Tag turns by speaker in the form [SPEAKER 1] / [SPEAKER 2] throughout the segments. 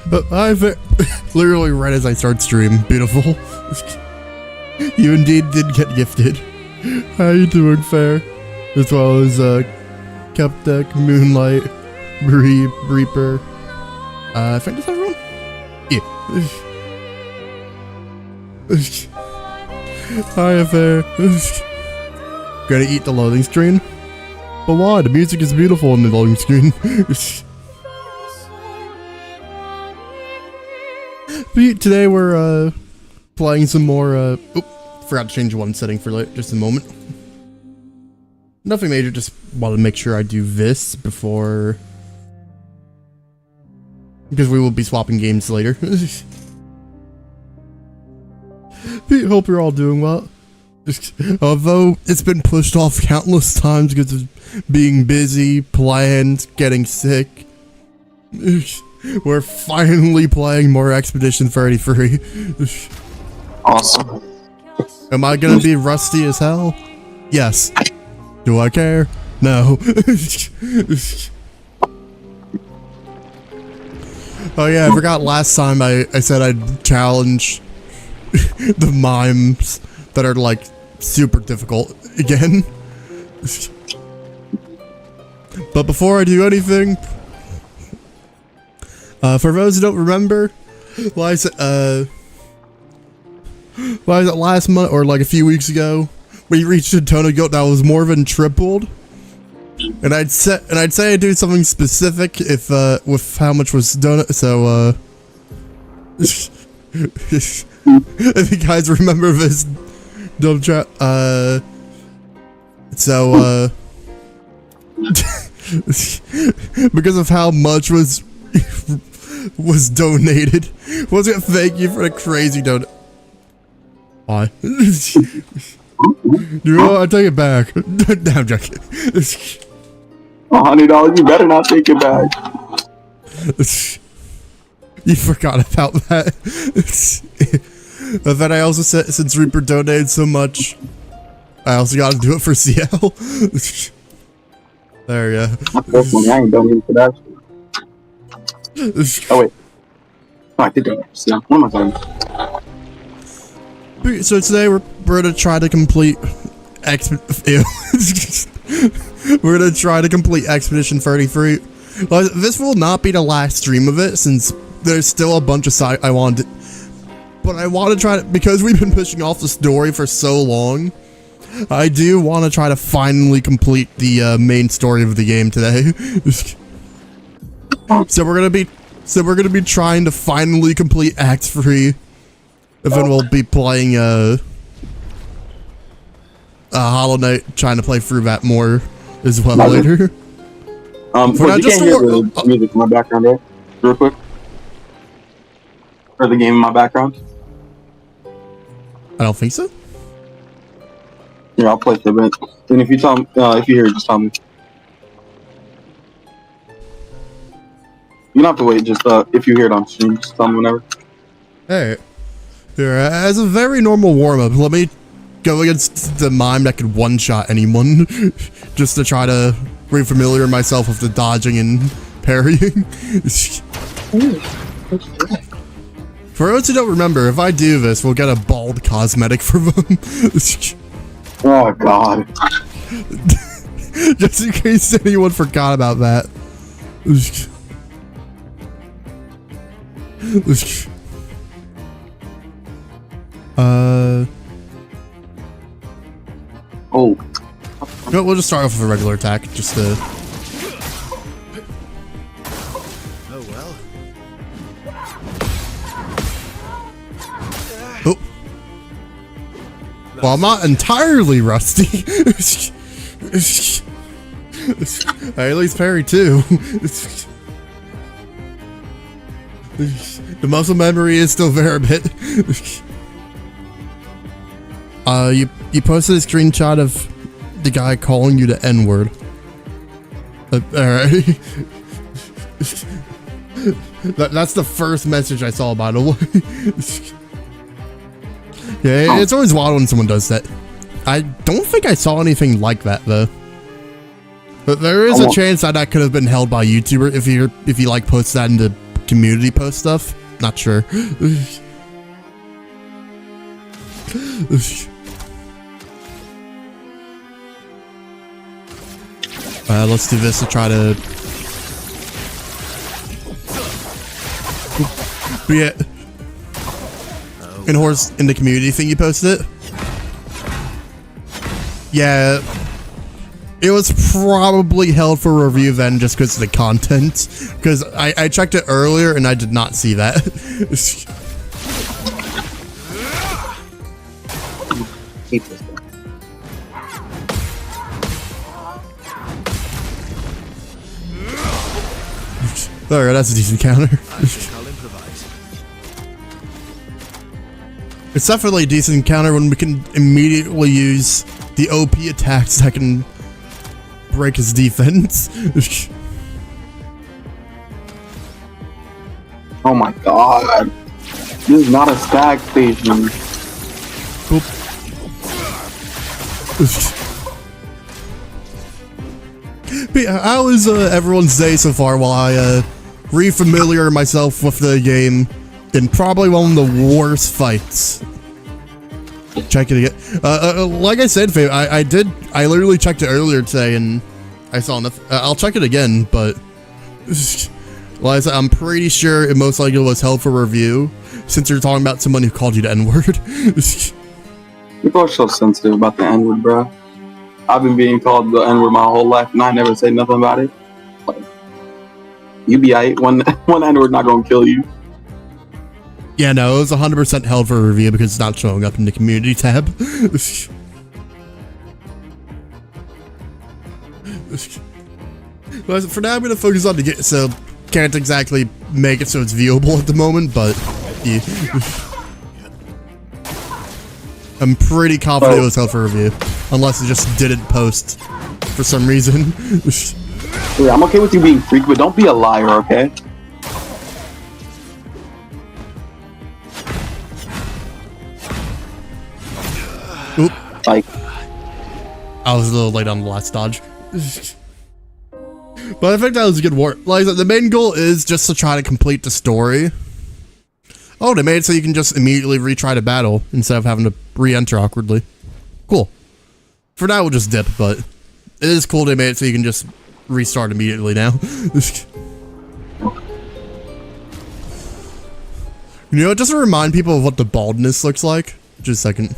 [SPEAKER 1] But literally right as I start stream. Beautiful. You indeed did get gifted. How you doing, Fair? As well as Cupdeck, Moonlight, Reaper. I think that's everyone? Yeah. Hi, Fair. Gonna eat the loading screen? But why? The music is beautiful in the loading screen. Today we're playing some more forgot to change one setting for just a moment. Nothing major, just wanted to make sure I do this before, because we will be swapping games later. Hope you're all doing well. Although it's been pushed off countless times because of being busy, planned, getting sick, we're finally playing more Expedition 33.
[SPEAKER 2] Awesome.
[SPEAKER 1] Am I gonna be rusty as hell? Yes. Do I care? No. Oh yeah, I forgot last time I said I'd challenge the mimes that are like super difficult again. But before I do anything, for those who don't remember, last month or like a few weeks ago, we reached a total goat that was more than tripled, and I'd say I'd do something specific if with how much was done. So if you guys remember this dumb chat, because of how much was donated, was gonna thank you for the crazy donut. Why? You know, I take it back. I'm joking.
[SPEAKER 2] $100, you better not take it back.
[SPEAKER 1] You forgot about that. But then I also said, since Reaper donated so much, I also got to do it for CL. There, yeah.
[SPEAKER 2] I ain't donating for that. Oh wait. Oh, I did donate. Yeah. What am I saying?
[SPEAKER 1] So today we're gonna try to complete we're gonna try to complete Expedition 33. Well, this will not be the last stream of it, since there's still a bunch of side I wanted, but I want to try to, because we've been pushing off the story for so long. I do want to try to finally complete the main story of the game today. So we're gonna be trying to finally complete Act 3. And then we'll be playing Hollow Knight, trying to play through that more as well later.
[SPEAKER 2] But you can't hear the music in my background, right? Real quick. Or the game in my background.
[SPEAKER 1] I don't think so.
[SPEAKER 2] Yeah, I'll play it a bit. And if you tell me, if you hear it, just tell me. You don't have to wait. Just if you hear it on stream, just tell me whenever.
[SPEAKER 1] Hey. Here, as a very normal warm-up, let me go against the mime that could one-shot anyone, just to try to refamiliar myself with the dodging and parrying. For those who don't remember, if I do this, we'll get a bald cosmetic for them.
[SPEAKER 2] Oh god.
[SPEAKER 1] Just in case anyone forgot about that.
[SPEAKER 2] Oh.
[SPEAKER 1] No, we'll just start off with a regular attack, just to.
[SPEAKER 3] Oh well.
[SPEAKER 1] Oh. Well, I'm not entirely rusty. I at least parry too. The muscle memory is still there a bit. You posted a screenshot of the guy calling you the N-word. Alright. That's the first message I saw, by the way. Yeah, it's always wild when someone does that. I don't think I saw anything like that, though. But there is a chance that that could have been held by YouTuber if you like post that into community post stuff. Not sure. Let's do this to try to be it. In horse in the community thing you posted it. Yeah. It was probably held for review then just because of the content. Because I checked it earlier and I did not see that. Alright, that's a decent counter.
[SPEAKER 3] I'll improvise.
[SPEAKER 1] It's definitely a decent counter when we can immediately use the OP attacks that can break his defense.
[SPEAKER 2] Oh my god. This is not a stag station.
[SPEAKER 1] Boop. But how is everyone's day so far while I re-familiar myself with the game in probably one of the worst fights? Check it again. Like I said, Fabe, I literally checked it earlier today and I saw enough. I'll check it again, but like I said, I'm pretty sure it most likely was held for review since you're talking about someone who called you the N-word.
[SPEAKER 2] People are so sensitive about the N-word, bro. I've been being called the N-word my whole life and I never say nothing about it. Like, you be aight. One N-word not gonna kill you.
[SPEAKER 1] Yeah, no, it was 100% held for review because it's not showing up in the community tab. But for now, I'm gonna focus on the game, so can't exactly make it so it's viewable at the moment, but yeah. I'm pretty confident it was held for review, unless it just didn't post for some reason.
[SPEAKER 2] Yeah, I'm okay with you being freak, but don't be a liar, okay?
[SPEAKER 1] Oop.
[SPEAKER 2] Like,
[SPEAKER 1] I was a little late on the last dodge. But I think that was a good work. Like, the main goal is just to try to complete the story. Oh, they made it so you can just immediately retry the battle instead of having to re-enter awkwardly. Cool. For now, we'll just dip, but it is cool they made it so you can just restart immediately now. You know, just to remind people of what the baldness looks like. Just a second.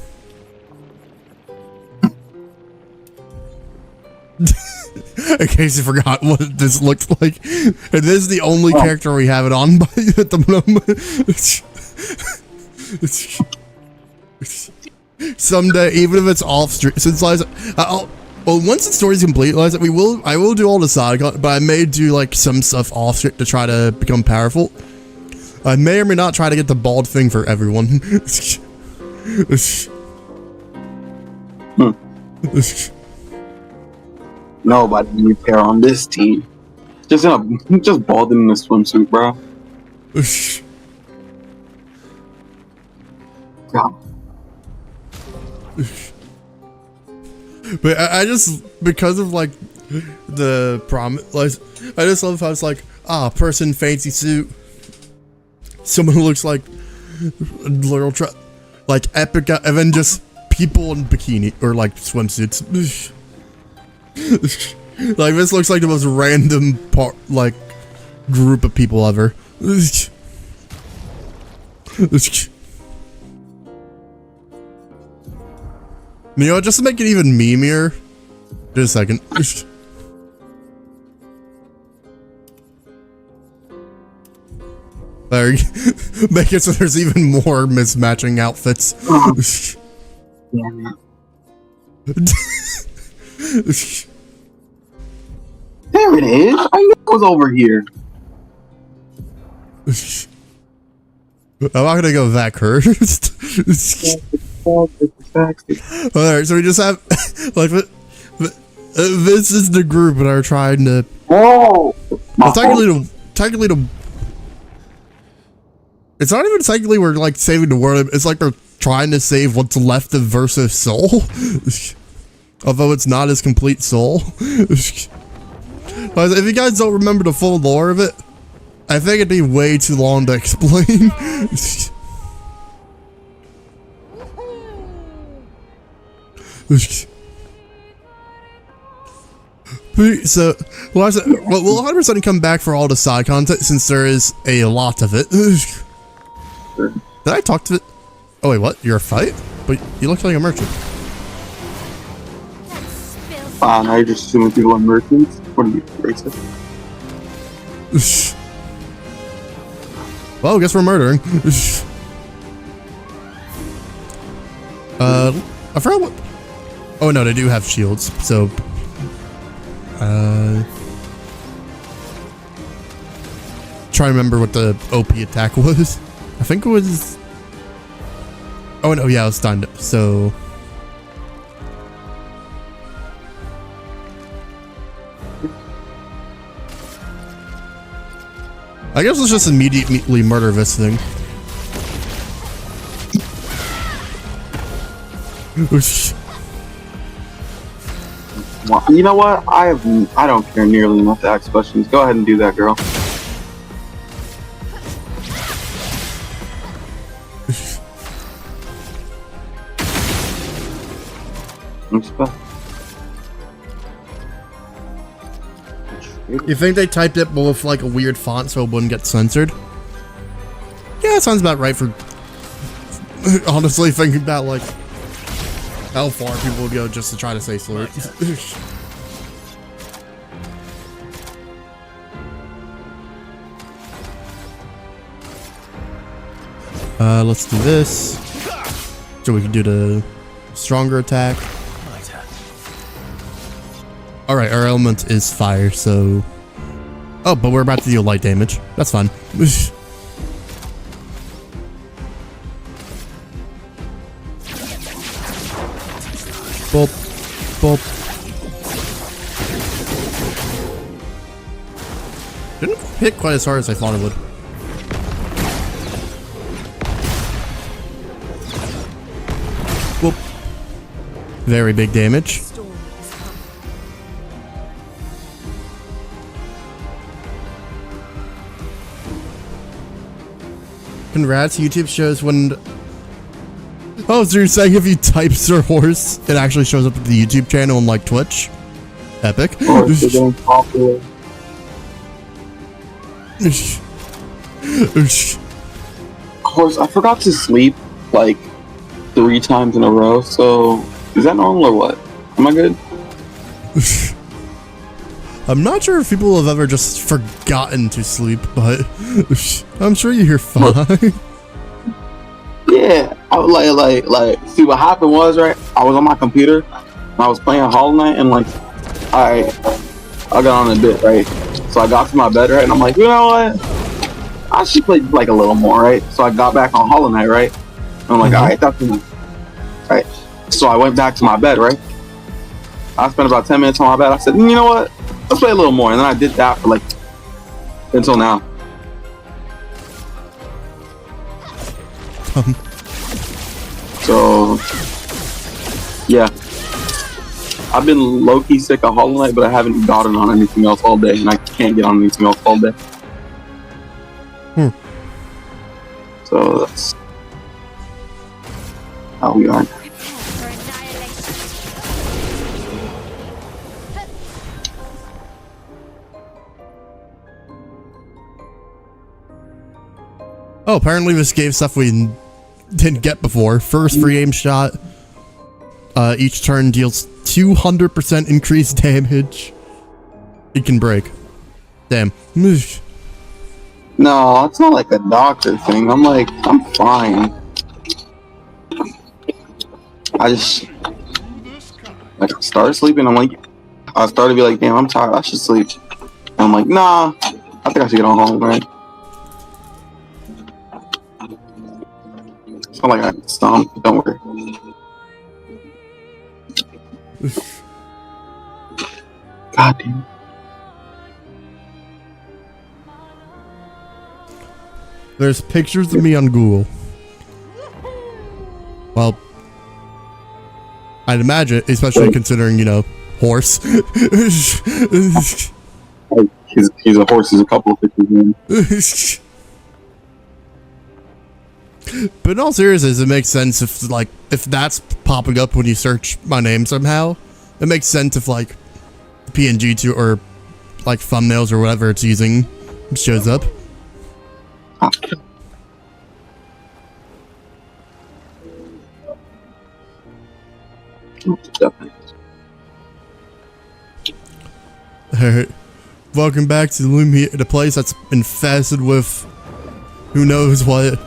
[SPEAKER 1] In case you forgot what this looks like. And this is the only character we have it on by at the moment. Someday, even if it's off stream, since well, once the story's complete, I will do all the side content, but I may do like some stuff off stream to try to become powerful. I may or may not try to get the bald thing for everyone.
[SPEAKER 2] nobody needs hair on this team. Just bald in a swimsuit, bro. God.
[SPEAKER 1] But I just, because of like the promise, I just love how it's like, person fancy suit, someone who looks like a little like epic, and then just people in bikini or like swimsuits. Like, this looks like the most random group of people ever. You know, just to make it even memeier. Just a second. There, make it so there's even more mismatching outfits.
[SPEAKER 2] Damn it. There it is. I knew it was over here.
[SPEAKER 1] I'm not gonna go that cursed. Alright, so we just have like this is the group that are trying to.
[SPEAKER 2] Whoa!
[SPEAKER 1] Well, technically, it's not even technically we're like saving the world. It's like they're trying to save what's left of Verso's soul, although it's not his complete soul. But if you guys don't remember the full lore of it, I think it'd be way too long to explain. So, we'll 100% come back for all the side content since there is a lot of it. Did I talk to it? Oh wait, what? You're a fight? But you look like a merchant.
[SPEAKER 2] Now you're just assuming people are merchants? What are you, racist?
[SPEAKER 1] Well, I guess we're murdering. I forgot what... Oh no, they do have shields, so... Try to remember what the OP attack was. I think it was... Oh no, yeah, it was stunned, so... I guess let's just immediately murder this thing.
[SPEAKER 2] You know what? I don't care nearly enough to ask questions. Go ahead and do that, girl.
[SPEAKER 1] You think they typed it with like a weird font so it wouldn't get censored? Yeah, that sounds about right for honestly thinking about like how far people would go just to try to say slurs. Let's do this. So we can do the stronger attack. Alright, our element is fire, so... Oh, but we're about to deal light damage. That's fine. Boop. Boop. Didn't hit quite as hard as I thought it would. Boop. Very big damage. Congrats, YouTube shows when... Oh, so you're saying if you type Sir Horse, it actually shows up at the YouTube channel and like Twitch? Epic.
[SPEAKER 2] Horse, I forgot to sleep like 3 times in a row, so is that normal or what? Am I good?
[SPEAKER 1] I'm not sure if people have ever just forgotten to sleep, but I'm sure you're fine.
[SPEAKER 2] Yeah, I was like, see what happened was, right? I was on my computer, and I was playing Hollow Knight, and like, I got on a bit, right? So I got to my bed, right? And I'm like, you know what? I should play like a little more, right? So I got back on Hollow Knight, right? And I'm like, alright, that's enough. Right? So I went back to my bed, right? I spent about 10 minutes on my bed. I said, you know what? Let's play a little more. And then I did that for like, until now. So, yeah. I've been low-key sick of Hollow Knight, but I haven't gotten on anything else all day, and I can't get on anything else all day. So that's how we are.
[SPEAKER 1] Oh, apparently this gave stuff we didn't get before. First free aim shot. Each turn deals 200% increased damage. It can break. Damn.
[SPEAKER 2] No, it's not like a doctor thing. I'm fine. I just, like, I started sleeping. I started to be like, damn, I'm tired. I should sleep. And I'm like, nah, I think I should get on home, right? It's not like I can stomp. Don't worry. God damn.
[SPEAKER 1] There's pictures of me on Google. Well, I'd imagine, especially considering, you know, horse.
[SPEAKER 2] He's a horse. He's a couple of pictures in.
[SPEAKER 1] But in all seriousness, it makes sense if that's popping up when you search my name somehow. It makes sense if like pngtuber or like thumbnails or whatever it's using shows up. Alright. Welcome back to Lumiere, the place that's infested with who knows what.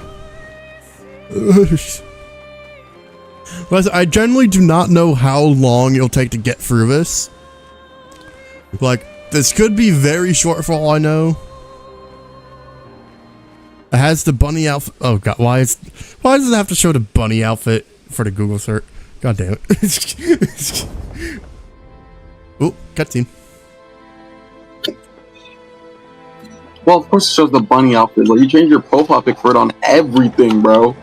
[SPEAKER 1] I generally do not know how long it'll take to get through this. Like, this could be very short for all I know. It has the bunny outfit. Oh god, why does it have to show the bunny outfit for the Google search? God damn it. Oh, cutscene.
[SPEAKER 2] Well, of course it shows the bunny outfit. Like, you change your profile pic for it on everything, bro.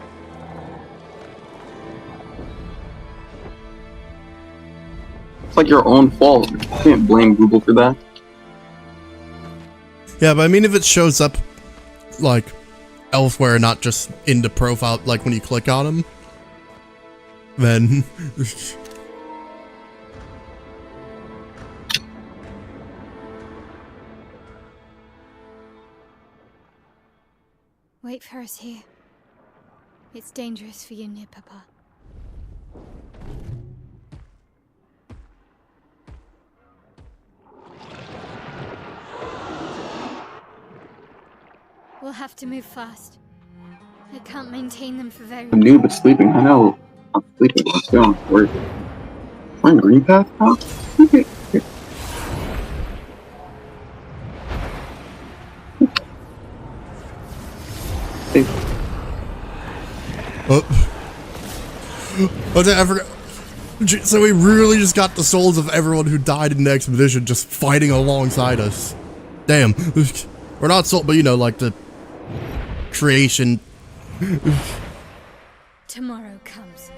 [SPEAKER 2] It's like your own fault. You can't blame Google for that.
[SPEAKER 1] Yeah, but I mean, if it shows up like elsewhere, not just in the profile, like when you click on them, then
[SPEAKER 4] wait for us here. It's dangerous for you near Papa. We'll have to move fast. I can't maintain them for very long.
[SPEAKER 2] I'm new but sleeping. I know. I'm sleeping. I'm still on work. We're in Green Path now?
[SPEAKER 1] oh, I forgot. So we really just got the souls of everyone who died in the expedition just fighting alongside us. Damn. We're not soul, but you know, like the creation.
[SPEAKER 4] Tomorrow comes.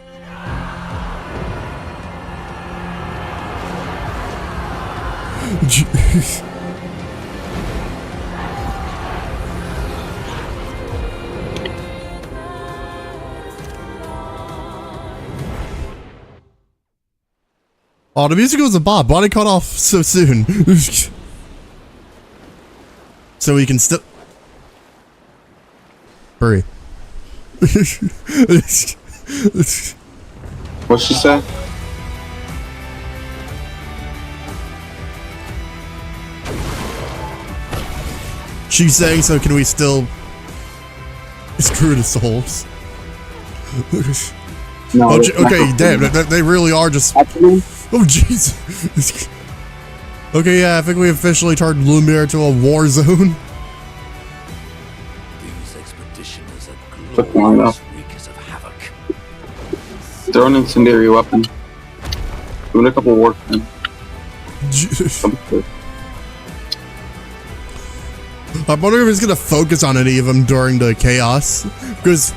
[SPEAKER 1] Oh, the music was a bop. Why did it cut off so soon? So we can still. Hurry.
[SPEAKER 2] What'd she say?
[SPEAKER 1] She's saying, so can we still screw the souls?
[SPEAKER 2] No,
[SPEAKER 1] Oh, okay, damn, they really are just.
[SPEAKER 2] Actually,
[SPEAKER 1] Oh, jeez. Okay, yeah, I think we officially turned Lumiere into a war zone.
[SPEAKER 3] These expeditioners are
[SPEAKER 2] Took long
[SPEAKER 3] glorious
[SPEAKER 2] enough.
[SPEAKER 3] wreakers of havoc.
[SPEAKER 2] throw an incendiary weapon. Doing a couple of work.
[SPEAKER 1] I'm wondering if he's gonna focus on any of them during the chaos, because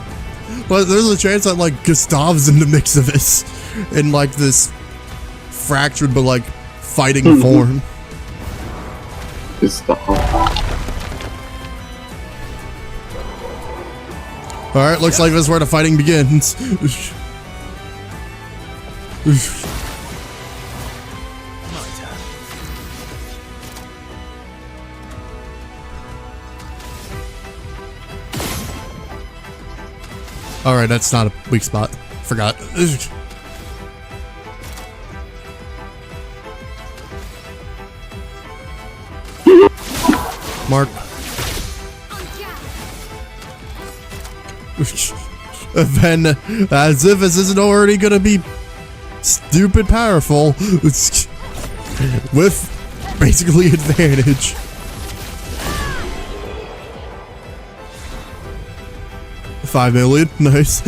[SPEAKER 1] well, there's a chance that like Gustav's in the mix of this, in like this fractured but like fighting form. All right, looks like this is where the fighting begins. All right, that's not a weak spot. Forgot. Mark. And then, as if this isn't already gonna be stupid powerful, with basically advantage. $5 million, nice.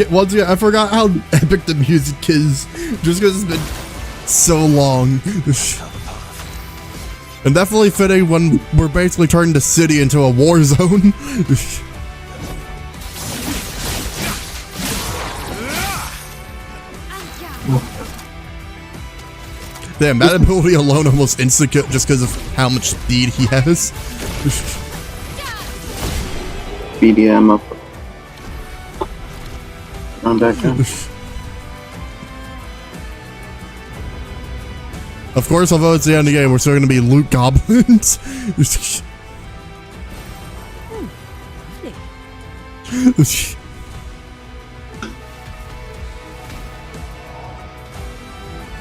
[SPEAKER 1] Once again, I forgot how epic the music is, just because it's been so long. And definitely fitting when we're basically turning the city into a war zone. Damn, that ability alone almost insta-kill just because of how much speed he has.
[SPEAKER 2] BDM up. On back down.
[SPEAKER 1] Of course, although it's the end of the game, we're still going to be loot goblins.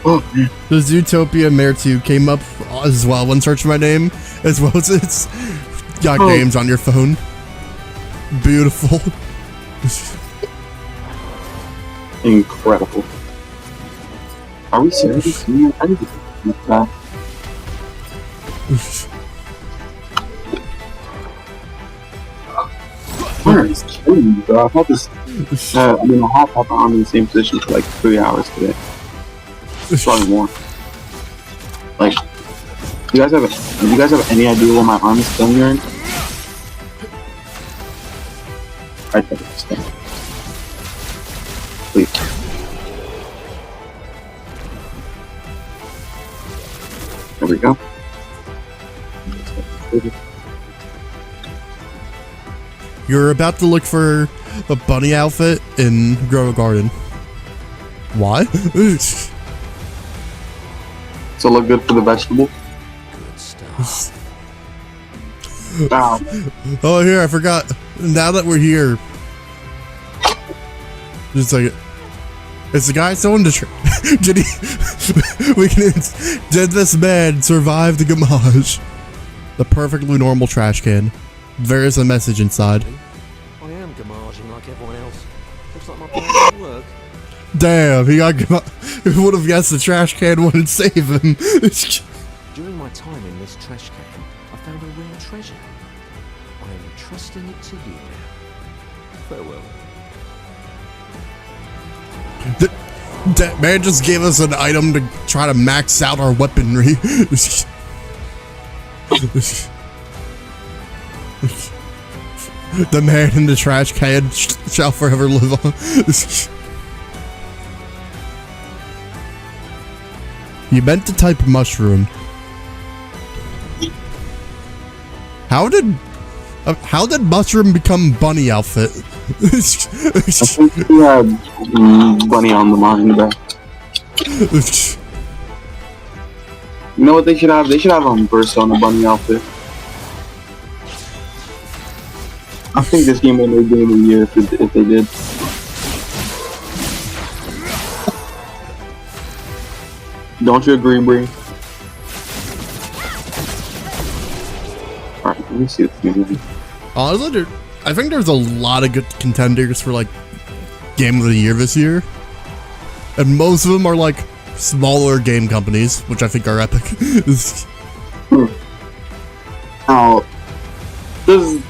[SPEAKER 2] Oh, man.
[SPEAKER 1] The Zootopia Mare 2 came up as well when searching my name, as well as it's got games on your phone. Beautiful.
[SPEAKER 2] Incredible. Are we serious? I need to get that. Where is killing me, bro? I had this. I have the arm in the same position for like 3 hours today. Probably more. Like, do you guys have any idea where my arm is killing me right now? Right there. Please. There we go.
[SPEAKER 1] You're about to look for a bunny outfit in Grow a Garden. Why?
[SPEAKER 2] So look good for the vegetable.
[SPEAKER 3] Good stuff.
[SPEAKER 2] Wow.
[SPEAKER 1] Oh, here, I forgot. Now that we're here. Just like, is the guy still in the did he? Did this man survive the gamage? The perfectly normal trash can. There is a message inside.
[SPEAKER 3] I am gamaging like everyone else. Looks like my plan didn't work.
[SPEAKER 1] Damn, he got who would have guessed the trash can wouldn't save him?
[SPEAKER 3] During my time in this trash can, I found a rare treasure. I am entrusting it to you now. Farewell.
[SPEAKER 1] That man just gave us an item to try to max out our weaponry. The man in the trash can shall forever live on. You meant to type mushroom. How did mushroom become bunny outfit?
[SPEAKER 2] I think he had bunny on the mind, bro. You know what they should have? They should have Verso on a bunny outfit. I think this game would be game of the year if they did. Don't you agree, Bree? Alright, let me see this game.
[SPEAKER 1] Honestly, I think there's a lot of good contenders for like game of the year this year, and most of them are like smaller game companies, which I think are epic.
[SPEAKER 2] Now, did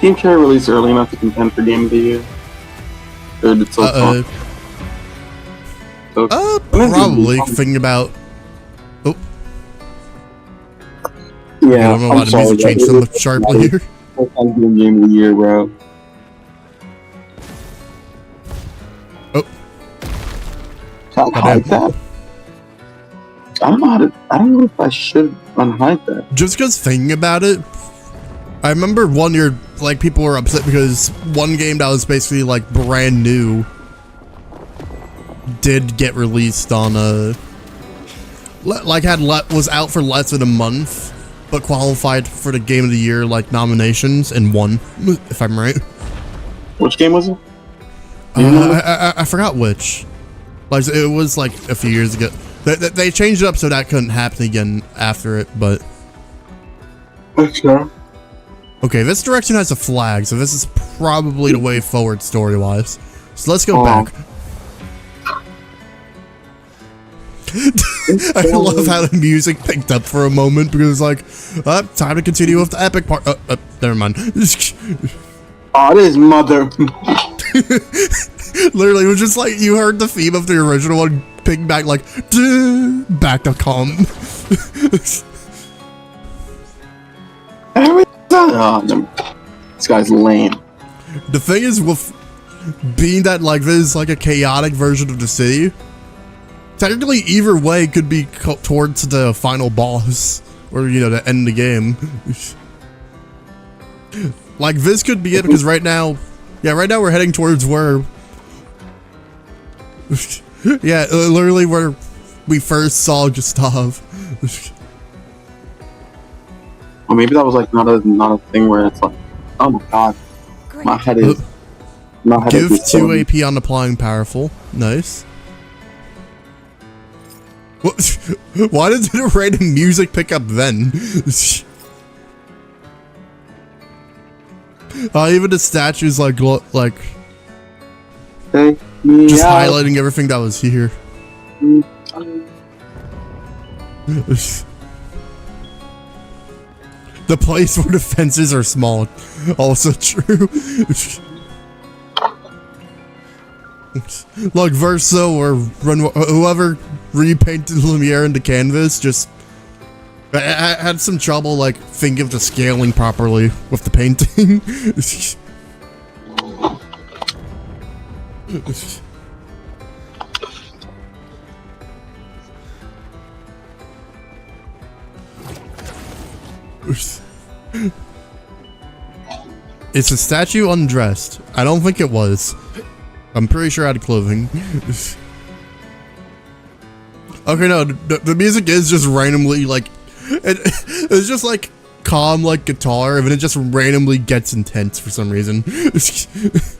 [SPEAKER 2] Team Cherry release early enough to contend for game of the year? Or did
[SPEAKER 1] probably thinking about. Oh,
[SPEAKER 2] yeah,
[SPEAKER 1] I don't know why the music changed so much sharply here.
[SPEAKER 2] Game of the year, bro.
[SPEAKER 1] Oh,
[SPEAKER 2] Hide that. I don't know if I should unhide that.
[SPEAKER 1] just because thinking about it, I remember one year like people were upset because one game that was basically like brand new did get released on was out for less than a month, but qualified for the game of the year like nominations and won, if I'm right.
[SPEAKER 2] Which game was it?
[SPEAKER 1] I forgot which. Like it was like a few years ago. They changed it up so that couldn't happen again after it, but
[SPEAKER 2] Okay.
[SPEAKER 1] okay, this direction has a flag, so this is probably the way forward story-wise. So let's go back. I love how the music picked up for a moment because it's like, time to continue with the epic part. Never mind.
[SPEAKER 2] Oh, this mother.
[SPEAKER 1] Literally, it was just like you heard the theme of the original one ping back like, back to calm.
[SPEAKER 2] Oh, this guy's lame.
[SPEAKER 1] The thing is with being that like this is like a chaotic version of the city, Technically, either way could be towards the final boss, or you know, to end the game. Like this could be it because right now, right now we're heading towards where, literally where we first saw Gustav.
[SPEAKER 2] Or maybe that was like not a thing where it's like, oh my god, my head is.
[SPEAKER 1] Give 2 AP on applying powerful. Nice. What? Why did the random music pick up then? Even the statues like
[SPEAKER 2] Take me
[SPEAKER 1] just
[SPEAKER 2] out.
[SPEAKER 1] highlighting everything that was here. The place where the fences are small. Also true. Like Verso or Renoir, whoever repainted Lumiere into canvas just I had some trouble like thinking of the scaling properly with the painting. Is the statue undressed? I don't think it was. I'm pretty sure I had clothing. Okay, no, the music is just randomly like, it's just like calm like guitar, and then it just randomly gets intense for some reason.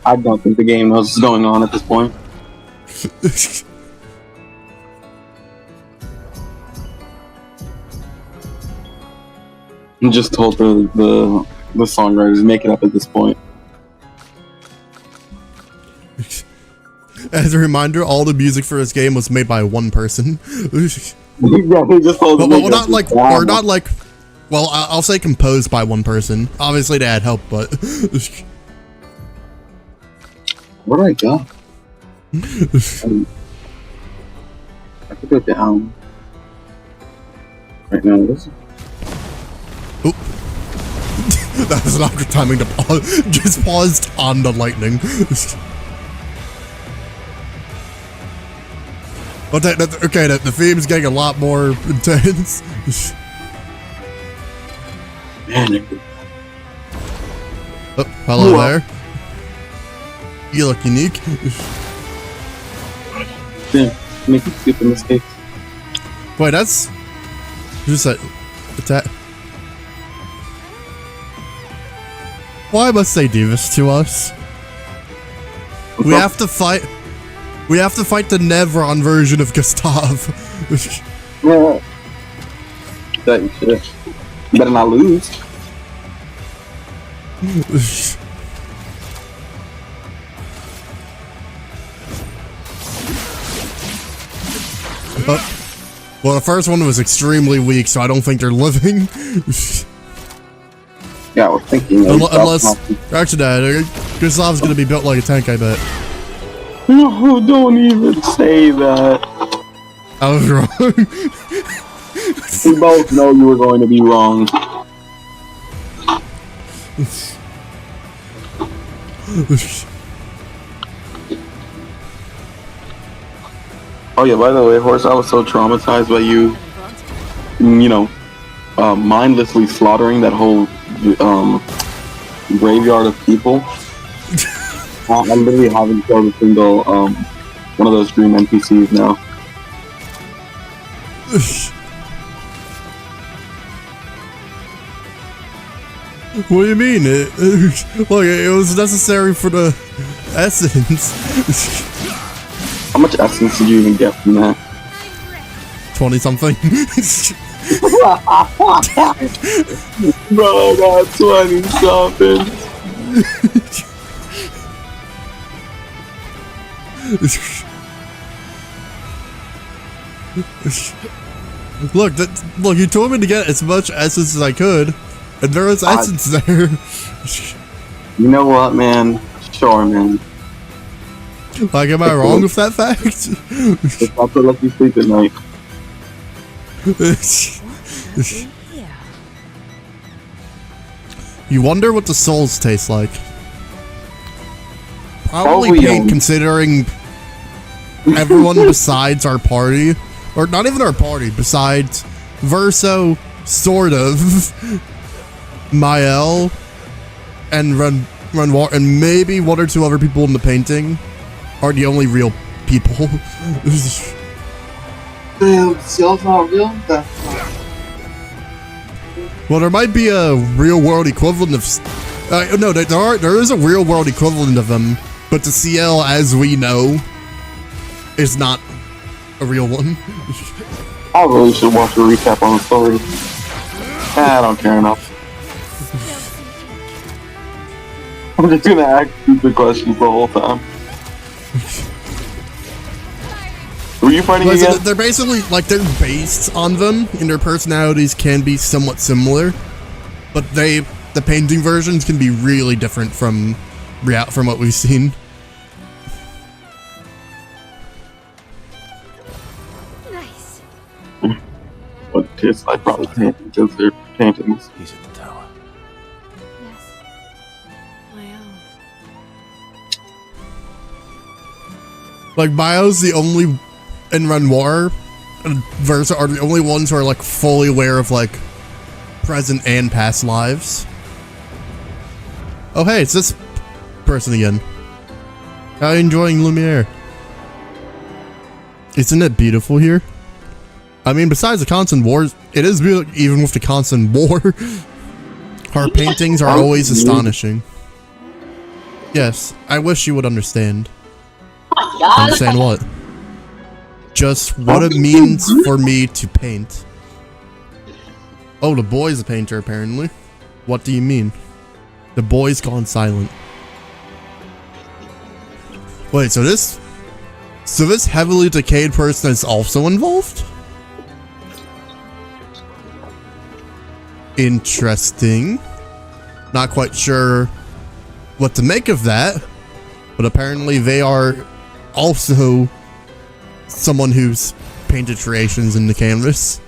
[SPEAKER 2] I don't think the game knows what's going on at this point. I'm just told the songwriters to make it up at this point.
[SPEAKER 1] As a reminder, all the music for this game was made by one person.
[SPEAKER 2] Yeah, they just told
[SPEAKER 1] well, not like, or not like, well, I'll say composed by one person. Obviously, they had help, but.
[SPEAKER 2] Where do I go? I could go down. Right now, this.
[SPEAKER 1] Oop. That was not good timing to pause. Just paused on the lightning. But okay, the theme's getting a lot more intense.
[SPEAKER 2] Man,
[SPEAKER 1] Oh, hello there. You look unique.
[SPEAKER 2] damn, making stupid mistakes.
[SPEAKER 1] Wait, that's just a attack. Why must they do this to us? We have to fight. We have to fight the Nevron version of Gustav.
[SPEAKER 2] Yeah. That you should. You better not lose. Well, the first one was extremely weak, so I don't think they're living. Yeah, we're thinking.
[SPEAKER 1] Unless, actually, Gustav's gonna be built like a tank, I bet.
[SPEAKER 2] No, don't even say that.
[SPEAKER 1] I was wrong.
[SPEAKER 2] We both know you were going to be wrong. Oh yeah, by the way, Horse, I was so traumatized by you, mindlessly slaughtering that whole graveyard of people. I literally haven't killed a single one of those green NPCs now.
[SPEAKER 1] What do you mean? Look, it was necessary for the essence.
[SPEAKER 2] How much essence did you even get from that?
[SPEAKER 1] 20 something.
[SPEAKER 2] Bro, I got 20 something.
[SPEAKER 1] Look, look, you told me to get as much essence as I could, and there was essence there.
[SPEAKER 2] You know what, man? Sure, man.
[SPEAKER 1] Like, am I wrong with that fact?
[SPEAKER 2] It's not to let you sleep at night.
[SPEAKER 1] You wonder what the souls taste like. Probably paint, considering everyone besides our party, or not even our party, besides Verso, sort of, Mael, and Renoir, and maybe one or two other people in the painting are the only real people.
[SPEAKER 2] Damn, Ciel's not real?
[SPEAKER 1] Well, there might be a real world equivalent of. No, there is a real world equivalent of them, but the CL, as we know, is not a real one.
[SPEAKER 2] I really should watch a recap on the story. I don't care enough. I'm just gonna ask stupid questions the whole time. Were you fighting again?
[SPEAKER 1] They're basically, like, they're based on them, and their personalities can be somewhat similar, but the painting versions can be really different from what we've seen.
[SPEAKER 4] Nice.
[SPEAKER 2] But it's like probably painting because they're paintings.
[SPEAKER 3] He's in the tower.
[SPEAKER 4] Yes. I am.
[SPEAKER 1] Like, Bio's the only, and Renoir and Verso are the only ones who are, like, fully aware of, like, present and past lives. Oh, hey, it's this person again. How are you enjoying Lumiere? Isn't it beautiful here? I mean, besides the constant wars, it is beautiful even with the constant war. Her paintings are always astonishing. Yes, I wish you would understand. Understand what? Just what it means for me to paint. Oh, the boy's a painter, apparently. What do you mean? The boy's gone silent. Wait, so this heavily decayed person is also involved? Interesting. Not quite sure what to make of that, but apparently they are also someone who's painted creations in the canvas.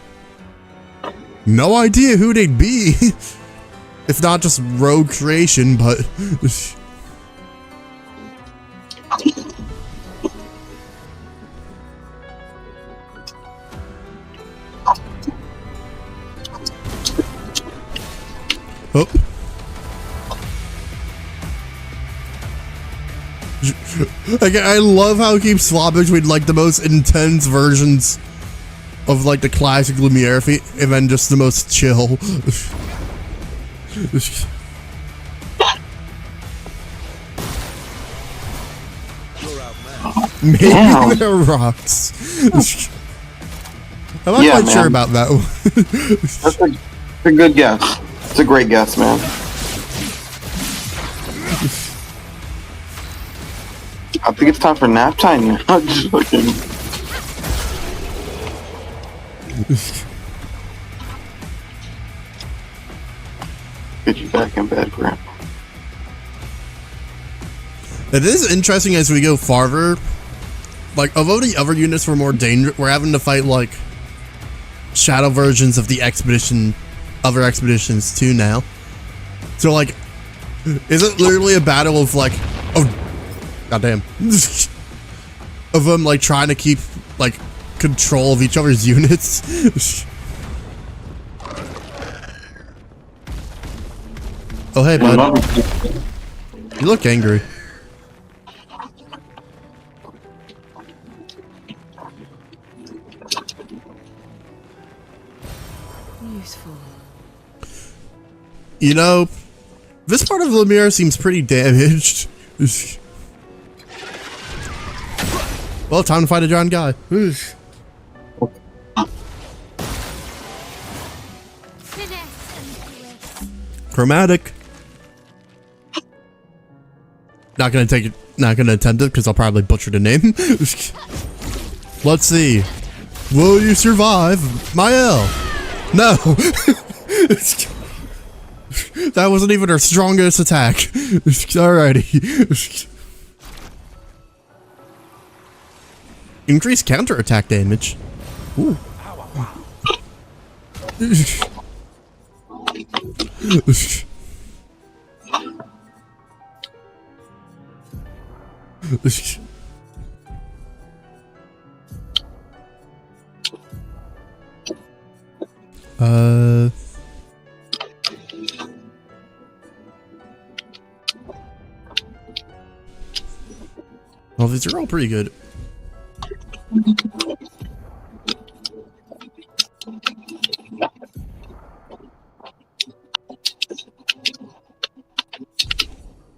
[SPEAKER 1] No idea who they'd be. If not just rogue creation, but oh. Again, I love how it keeps swapping between like the most intense versions of like the classic Lumiere feat and then just the most chill. Maybe they're rocks. I'm not quite sure about that one.
[SPEAKER 2] That's a good guess. It's a great guess, man. I think it's time for nap time. I'm just looking. Get you back in bed, Grandpa.
[SPEAKER 1] It is interesting as we go farther. Like, although the other units were more dangerous, we're having to fight like shadow versions of the other expeditions too now. So like, is it literally a battle of like, oh, goddamn, of them like trying to keep like control of each other's units? Oh hey bud, you look angry.
[SPEAKER 5] Useful.
[SPEAKER 1] You know, this part of Lumiere seems pretty damaged. Well, time to fight a giant guy. Chromatic. Not gonna take it. Not gonna attempt it because I'll probably butcher the name. Let's see. Will you survive, Mael? No. That wasn't even her strongest attack. Alrighty. Increased counterattack damage. Ooh. Well, these are all pretty good.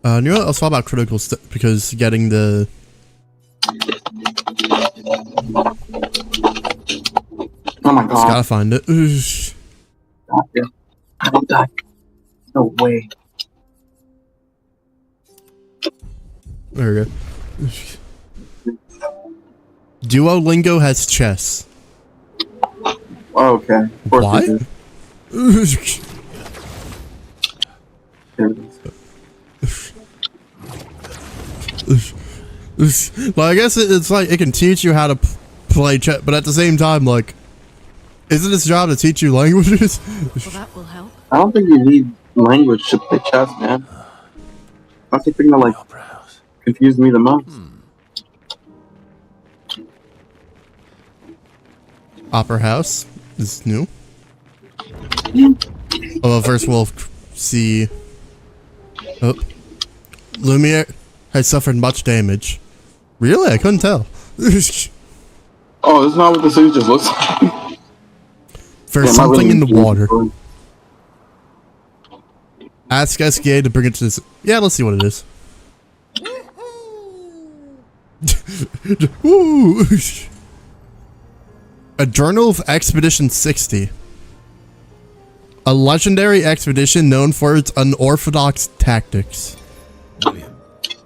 [SPEAKER 1] You know what? Let's talk about critical because getting the...
[SPEAKER 2] Oh my
[SPEAKER 1] Just
[SPEAKER 2] god.
[SPEAKER 1] gotta find it.
[SPEAKER 2] I don't die. No way.
[SPEAKER 1] There we go. Duolingo has chess.
[SPEAKER 2] Okay. Of course
[SPEAKER 1] Why?
[SPEAKER 2] it is. There it is.
[SPEAKER 1] Well, I guess it's like it can teach you how to play chess, but at the same time, like, isn't its job to teach you languages?
[SPEAKER 5] Well, that will help.
[SPEAKER 2] I don't think you need language to play chess, man. That's the thing that like confused me the most.
[SPEAKER 1] Opera House is new. Oh, first we'll see. Oh, Lumiere has suffered much damage. Really? I couldn't tell.
[SPEAKER 2] Oh, this is not what the city just looks like.
[SPEAKER 1] There's something in the water. Ask SKA to bring it to this. Yeah, let's see what it is. Woo! A Journal of Expedition 60. A legendary expedition known for its unorthodox tactics.
[SPEAKER 3] William,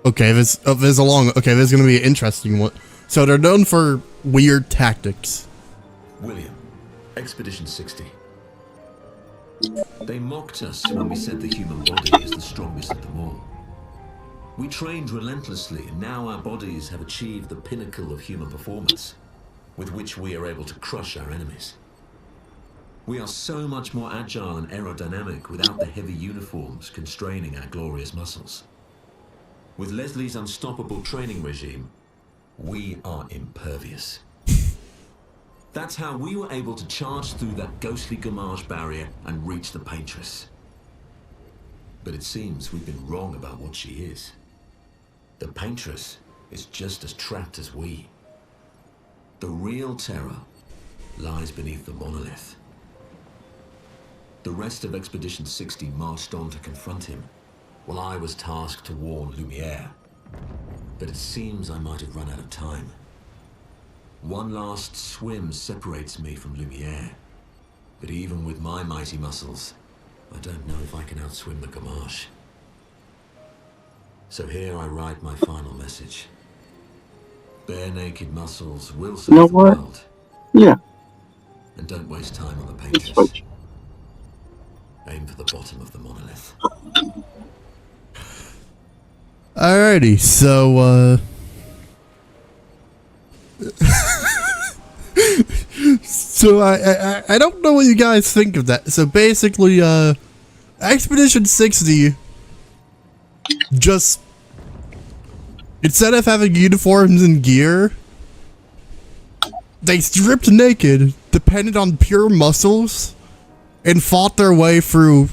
[SPEAKER 1] Okay, this is a long. Okay, this is gonna be an interesting one. So they're known for weird tactics.
[SPEAKER 3] William, Expedition 60. They mocked us when we said the human body is the strongest of them all. We trained relentlessly, and now our bodies have achieved the pinnacle of human performance, with which we are able to crush our enemies. We are so much more agile and aerodynamic without the heavy uniforms constraining our glorious muscles. With Leslie's unstoppable training regime, we are impervious. That's how we were able to charge through that ghostly Gamage barrier and reach the Paintress. But it seems we've been wrong about what she is. The Paintress is just as trapped as we. The real terror lies beneath the monolith. The rest of Expedition 60 marched on to confront him, while I was tasked to warn Lumiere. But it seems I might have run out of time. One last swim separates me from Lumiere, but even with my mighty muscles, I don't know if I can outswim the Gamage. So here I write my final message. Bare naked muscles will save the
[SPEAKER 2] what?
[SPEAKER 3] world.
[SPEAKER 2] Yeah.
[SPEAKER 3] And don't waste time on the
[SPEAKER 2] Let's
[SPEAKER 3] Paintress.
[SPEAKER 2] switch.
[SPEAKER 3] Aim for the bottom of the monolith.
[SPEAKER 1] Alrighty, so so I don't know what you guys think of that. So basically, Expedition 60 just, instead of having uniforms and gear, they stripped naked, depended on pure muscles, and fought their way through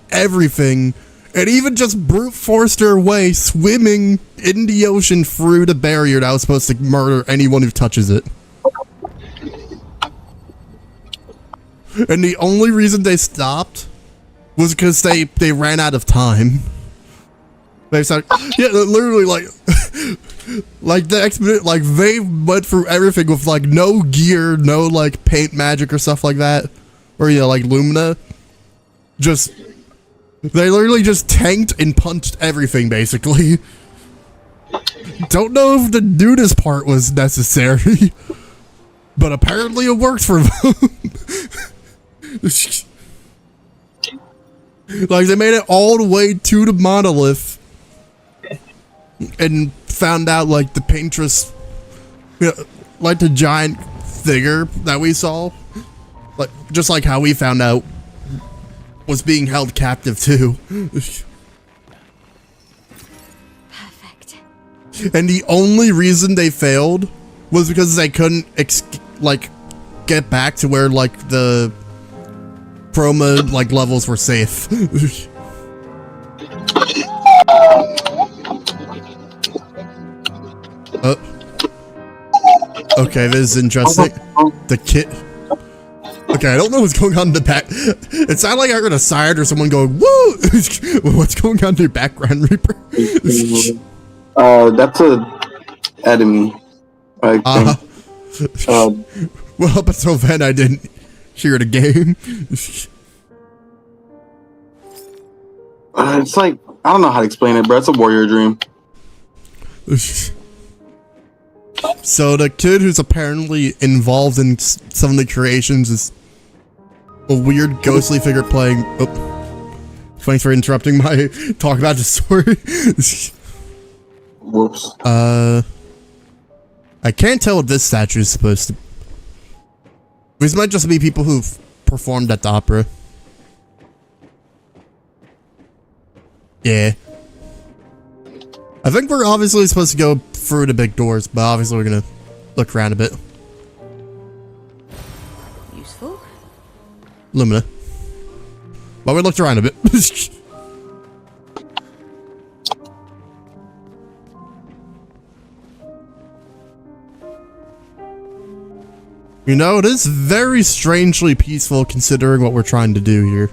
[SPEAKER 1] everything, and even just brute forced their way swimming in the ocean through the barrier that was supposed to murder anyone who touches it. And the only reason they stopped was because they ran out of time. They started, yeah, literally, like, like the expedition, like they went through everything with like no gear, no like paint magic or stuff like that, or yeah, like Lumina. Just, they literally just tanked and punched everything basically. Don't know if the nudist part was necessary, but apparently it worked for them. Like they made it all the way to the monolith and found out like the Paintress, you know, like the giant figure that we saw, like just like how we found out, was being held captive too.
[SPEAKER 4] Perfect.
[SPEAKER 1] And the only reason they failed was because they couldn't like get back to where like the pro mode like levels were safe. Oh. Okay, this is interesting. The kit. Okay, I don't know what's going on in the back. It sounded like I heard a siren or someone going, woo! What's going on in your background, Reaper?
[SPEAKER 2] That's a enemy. I think.
[SPEAKER 1] Well, up until then, I didn't hear the game.
[SPEAKER 2] It's like, I don't know how to explain it, bro. It's a warrior dream.
[SPEAKER 1] So the kid who's apparently involved in some of the creations is a weird ghostly figure playing. Oh, thanks for interrupting my talk about the story.
[SPEAKER 2] Whoops.
[SPEAKER 1] I can't tell what this statue is supposed to. These might just be people who've performed at the opera. Yeah. I think we're obviously supposed to go through the big doors, but obviously we're gonna look around a bit.
[SPEAKER 5] Useful.
[SPEAKER 1] Lumina. But we looked around a bit. You know, it is very strangely peaceful considering what we're trying to do here.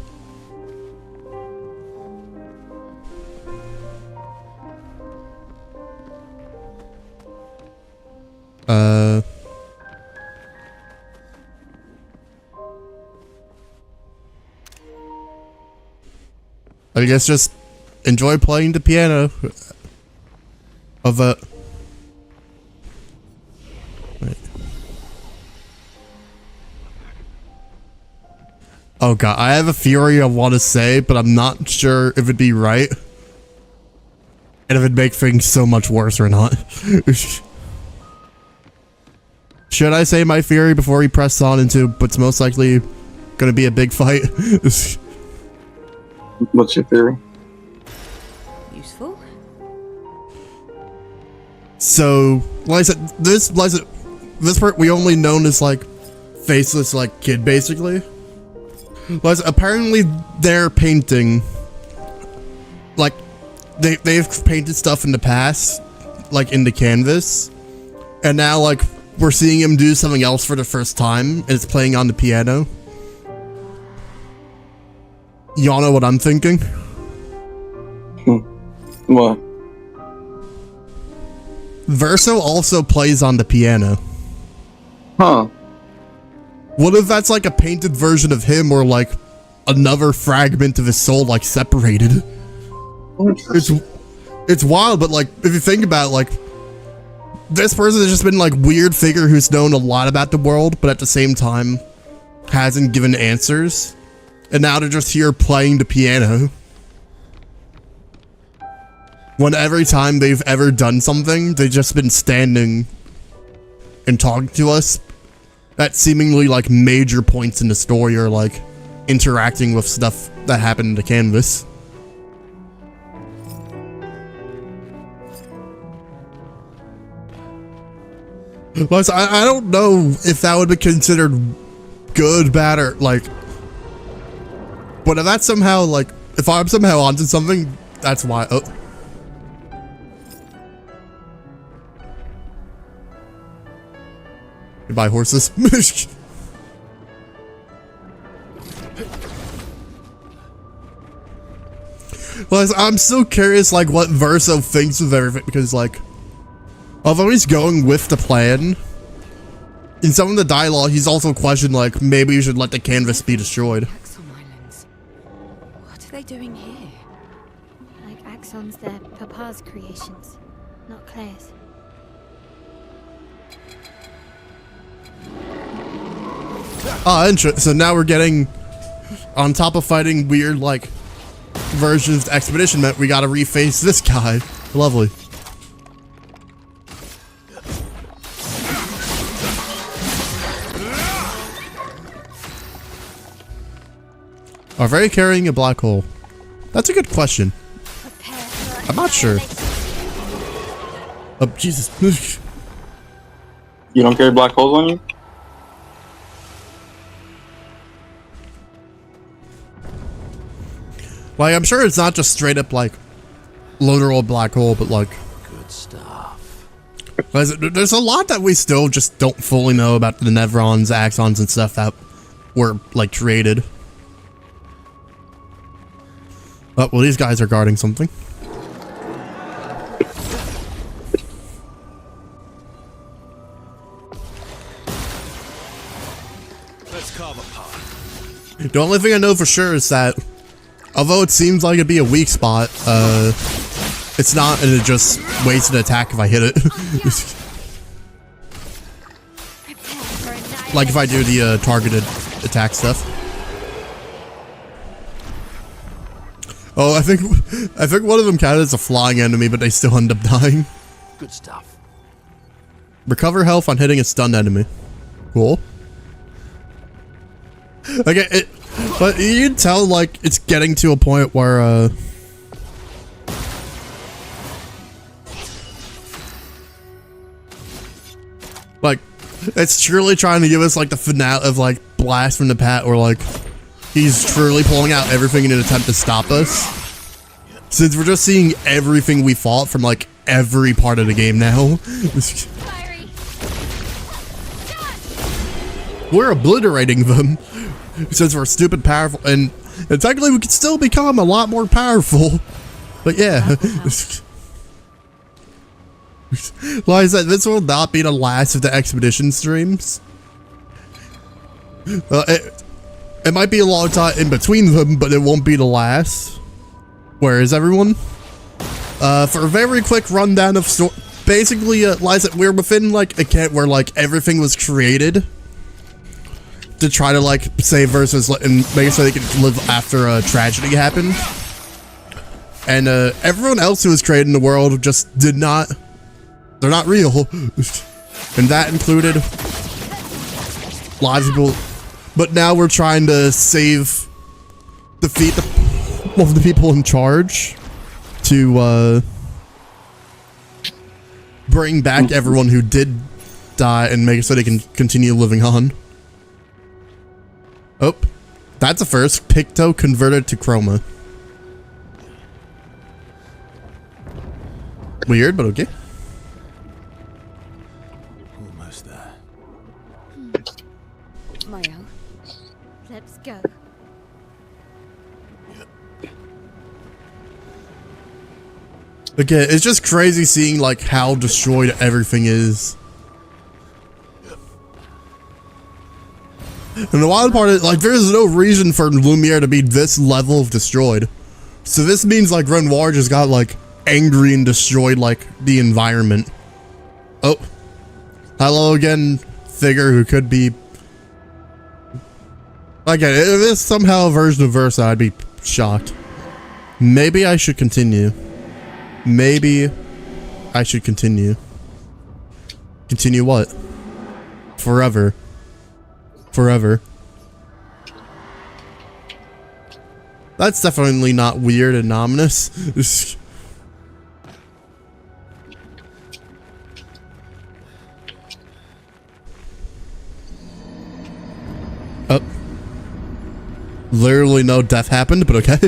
[SPEAKER 1] I guess just enjoy playing the piano of a... Wait. Oh god, I have a theory I want to say, but I'm not sure if it'd be right. And if it'd make things so much worse or not. Should I say my theory before we press on into what's most likely gonna be a big fight?
[SPEAKER 2] What's your theory?
[SPEAKER 5] Useful.
[SPEAKER 1] So, like I said, this part we only known as like faceless like kid basically. Like, apparently they're painting like they've painted stuff in the past, like in the canvas, and now like we're seeing him do something else for the first time, and it's playing on the piano. Y'all know what I'm thinking?
[SPEAKER 2] What?
[SPEAKER 1] Verso also plays on the piano.
[SPEAKER 2] Huh.
[SPEAKER 1] What if that's like a painted version of him, or like another fragment of his soul, like separated? It's wild, but like if you think about it, like this person has just been like weird figure who's known a lot about the world, but at the same time hasn't given answers, and now they're just here playing the piano. When every time they've ever done something, they've just been standing and talking to us at seemingly like major points in the story, or like interacting with stuff that happened in the canvas. Plus, I don't know if that would be considered good, bad, or like, but if that's somehow like, if I'm somehow onto something, that's why. Oh. Goodbye, horses. Well, I'm so curious, like, what Verso thinks of everything, because, like, although he's going with the plan, in some of the dialogue, he's also questioned, like, maybe you should let the canvas be destroyed.
[SPEAKER 5] Axon Islands. What are they doing here?
[SPEAKER 4] Like Axon's their papa's creations, not Claire's.
[SPEAKER 1] Ah, interesting. So now we're getting, on top of fighting weird, like, versions of the expedition, meant we gotta reface this guy. Lovely. Are they carrying a black hole? That's a good question. I'm not sure. Oh, Jesus.
[SPEAKER 2] You don't carry black holes on you?
[SPEAKER 1] Like, I'm sure it's not just straight up like literal black hole, but like
[SPEAKER 3] Good stuff.
[SPEAKER 1] there's a lot that we still just don't fully know about the nevrons, axons, and stuff that were like created. Oh, well, these guys are guarding something.
[SPEAKER 3] Let's carve apart.
[SPEAKER 1] The only thing I know for sure is that although it seems like it'd be a weak spot, it's not, and it just wastes an attack if I hit it. Like if I do the targeted attack stuff. Oh, I think one of them counted as a flying enemy, but they still end up dying.
[SPEAKER 3] Good stuff.
[SPEAKER 1] Recover health on hitting a stunned enemy. Cool. Okay, but you can tell like it's getting to a point where like it's truly trying to give us like the finale of like Blast from the Past, where like he's truly pulling out everything in an attempt to stop us. Since we're just seeing everything we fought from like every part of the game now. We're obliterating them since we're stupid powerful, and technically we could still become a lot more powerful. But yeah. Like I said, this will not be the last of the expedition streams. It might be a long time in between them, but it won't be the last. Where is everyone? For a very quick rundown of basically, Liza, we're within like a camp where like everything was created to try to like save Verso's and make it so they could live after a tragedy happened. And everyone else who was created in the world just did not. They're not real, and that included lives of people. But now we're trying to defeat one of the people in charge to bring back everyone who did die and make it so they can continue living on. Oh, that's a first. Picto converted to chroma. Weird, but okay.
[SPEAKER 3] Almost there.
[SPEAKER 4] Mayo, let's go.
[SPEAKER 1] Okay, it's just crazy seeing like how destroyed everything is. And the wild part is like there's no reason for Lumiere to be this level of destroyed. So this means like Renoir just got like angry and destroyed like the environment. Oh, hello again, figure who could be. Okay, if it's somehow a version of Verso, I'd be shocked. Maybe I should continue. Maybe I should continue. Continue what? Forever. Forever. That's definitely not weird and ominous. Oh. Literally no death happened, but okay.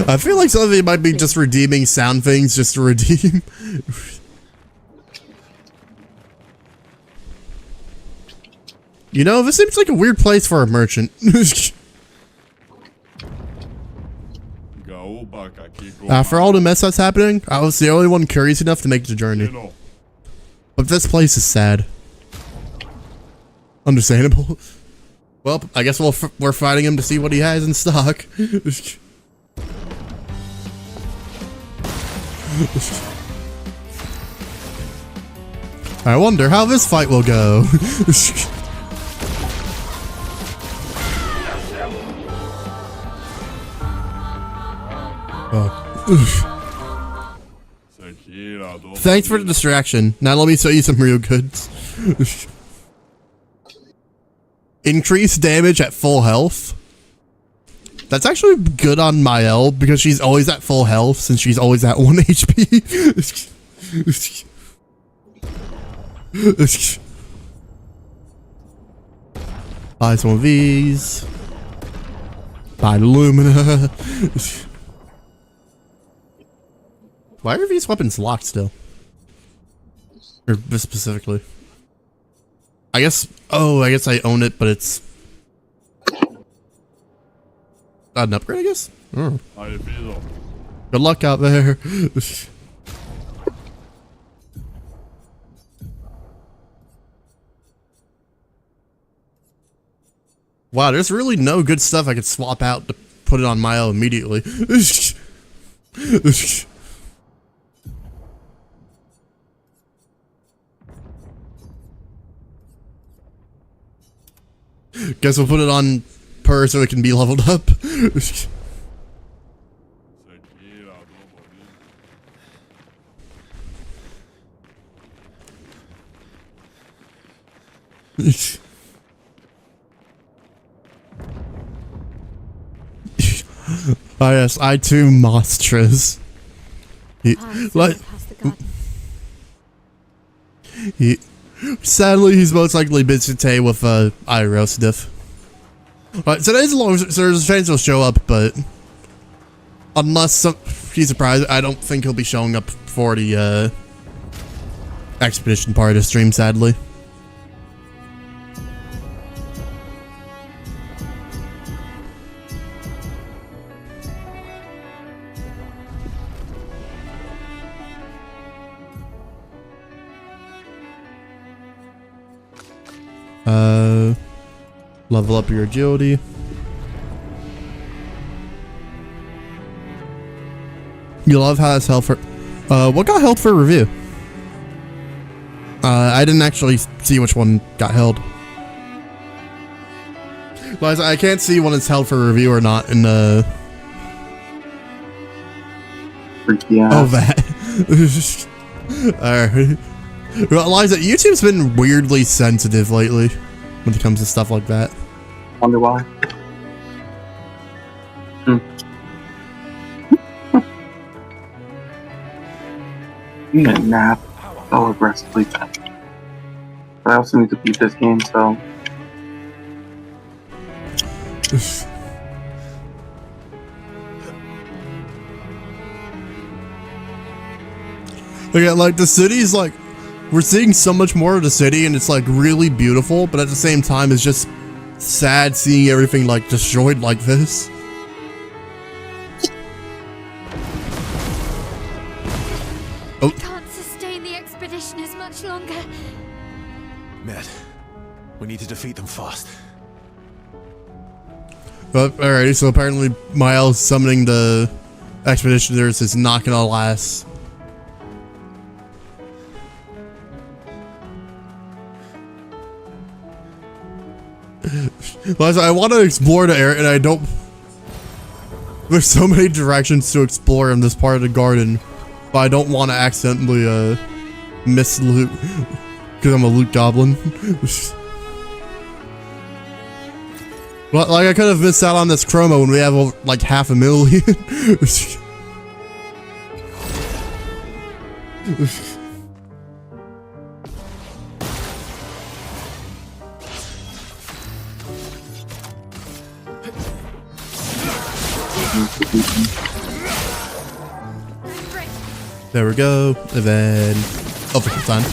[SPEAKER 1] I feel like some of you might be just redeeming sound things just to redeem. You know, this seems like a weird place for a merchant. For all the mess that's happening, I was the only one curious enough to make the journey. But this place is sad. Understandable. Well, I guess we're fighting him to see what he has in stock. I wonder how this fight will go. Oh. Thanks for the distraction. Now let me show you some real goods. Increased damage at full health. That's actually good on Mael because she's always at full health since she's always at 1 HP. Buy some of these. Buy Lumina. Why are these weapons locked still? Or this specifically? I guess, oh, I guess I own it, but it's an upgrade, I guess? Oh. Good luck out there. Wow, there's really no good stuff I could swap out to put it on Milo immediately. Guess we'll put it on Per so it can be leveled up. Oh yes, I too monstrous. Sadly, he's most likely busy today with IRL stuff. Alright, today's long, so there's a chance he'll show up, but unless he's surprised, I don't think he'll be showing up for the expedition part of the stream, sadly. Level up your agility. You love how it's held for. What got held for review? I didn't actually see which one got held. Well, I can't see when it's held for review or not in the. Oh, that. Alright. Liza, YouTube's been weirdly sensitive lately when it comes to stuff like that.
[SPEAKER 2] Wonder why? I'm gonna nap so aggressively. But I also need to beat this game, so.
[SPEAKER 1] Look at, like, the city's like, we're seeing so much more of the city and it's like really beautiful, but at the same time it's just sad seeing everything like destroyed like this.
[SPEAKER 4] I can't sustain the expedition as much longer.
[SPEAKER 6] Matt, we need to defeat them fast.
[SPEAKER 1] Alrighty, so apparently Miles summoning the expeditioners is not gonna last. I want to explore the area and I don't. There's so many directions to explore in this part of the garden, but I don't want to accidentally miss loot because I'm a loot goblin. Well, like I could have missed out on this chroma when we have like 500,000. There we go, and then overkill time.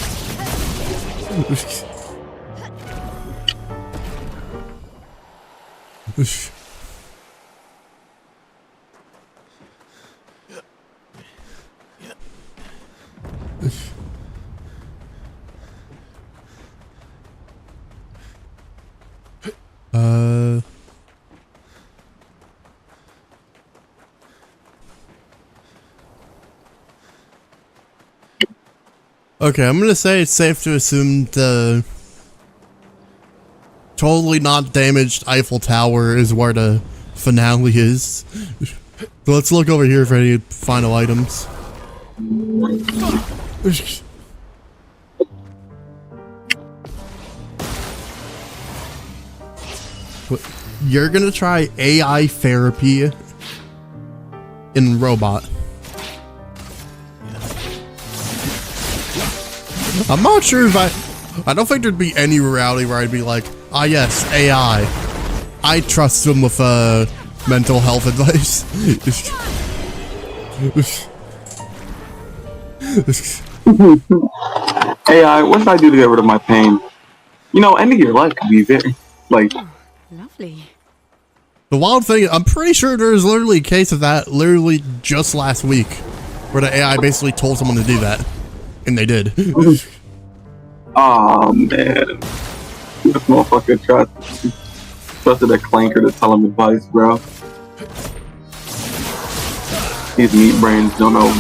[SPEAKER 1] Okay, I'm gonna say it's safe to assume the totally not damaged Eiffel Tower is where the finale is. So let's look over here for any final items. You're gonna try AI therapy in robot. I'm not sure if I don't think there'd be any reality where I'd be like, Ah, yes, AI. I trust them with mental health advice.
[SPEAKER 2] AI, what should I do to get rid of my pain? You know, ending your life could be very, like,
[SPEAKER 5] Lovely.
[SPEAKER 1] The wild thing, I'm pretty sure there's literally a case of that literally just last week, where the AI basically told someone to do that, and they did.
[SPEAKER 2] oh man, this motherfucker trusted a clanker to tell him advice, bro. These meat brains don't know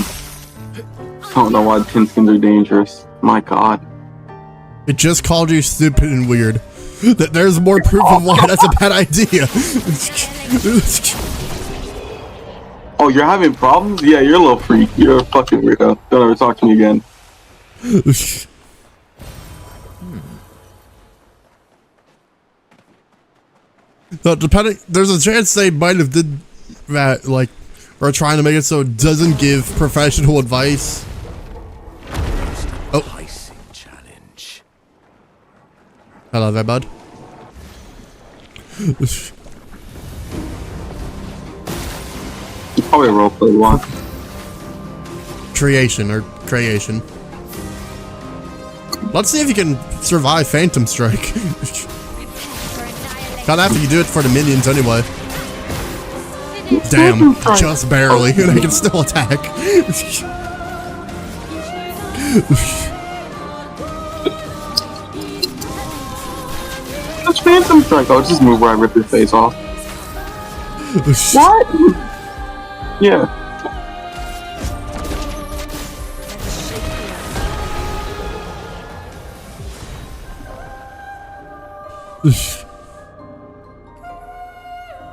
[SPEAKER 2] why Tinskins are dangerous. My God.
[SPEAKER 1] It just called you stupid and weird. That there's more proof of why that's a bad idea.
[SPEAKER 2] Oh, you're having problems? Yeah, you're a little freak. You're a fucking weirdo. Don't ever talk to me again.
[SPEAKER 1] So depending, there's a chance they might have did that, like, or trying to make it so it doesn't give professional advice. Oh.
[SPEAKER 6] Challenge.
[SPEAKER 1] Hello there, bud.
[SPEAKER 2] Probably a roleplay one.
[SPEAKER 1] Creation. Let's see if you can survive Phantom Strike. Not after you do it for the minions anyway. Damn, just barely. And I can still attack.
[SPEAKER 2] That's Phantom Strike. I'll just move where I rip your face off. What? Yeah.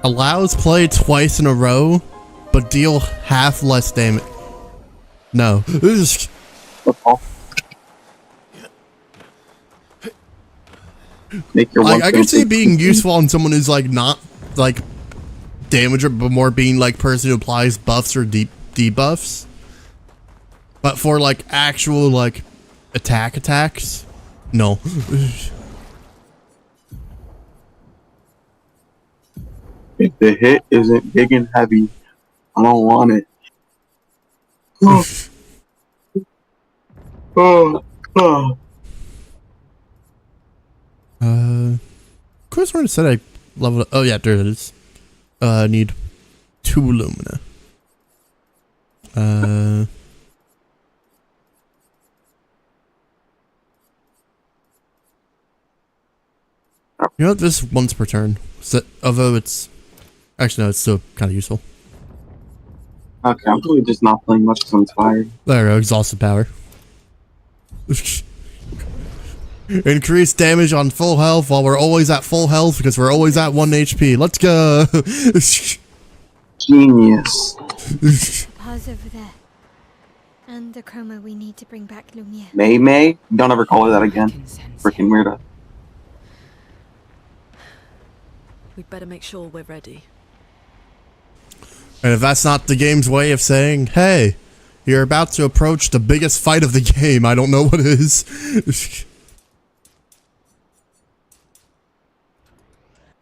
[SPEAKER 1] Allows play twice in a row, but deal half less damage. No.
[SPEAKER 2] Make your
[SPEAKER 1] I can see it being useful on someone who's like not like damager, but more being like person who applies buffs or debuffs. But for like actual like attacks, no.
[SPEAKER 2] If the hit isn't big and heavy, I don't want it.
[SPEAKER 1] Of course, when I said I leveled up. Oh yeah, there it is. Need 2 Lumina. You know what? This once per turn. So, although it's actually no, it's still kind of useful.
[SPEAKER 2] Okay, I'm really just not playing much because I'm tired.
[SPEAKER 1] There we go. Exhausted power. Increase damage on full health while we're always at full health because we're always at 1 HP. Let's go.
[SPEAKER 2] Genius.
[SPEAKER 4] Pause over there. And the chroma we need to bring back Lumiere.
[SPEAKER 2] May? Don't ever call her that again. Freaking weirdo.
[SPEAKER 5] We'd better make sure we're ready.
[SPEAKER 1] And if that's not the game's way of saying, hey, you're about to approach the biggest fight of the game, I don't know what it is.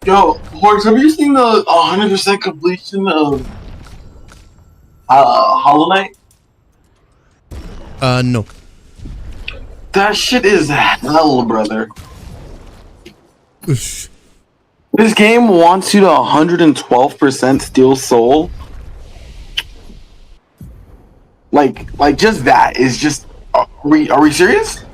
[SPEAKER 2] Yo, Horse, have you seen the 100% completion of Hollow Knight?
[SPEAKER 1] No.
[SPEAKER 2] That shit is hell, brother. This game wants you to 112% steal soul. Like just that is just. Are we serious?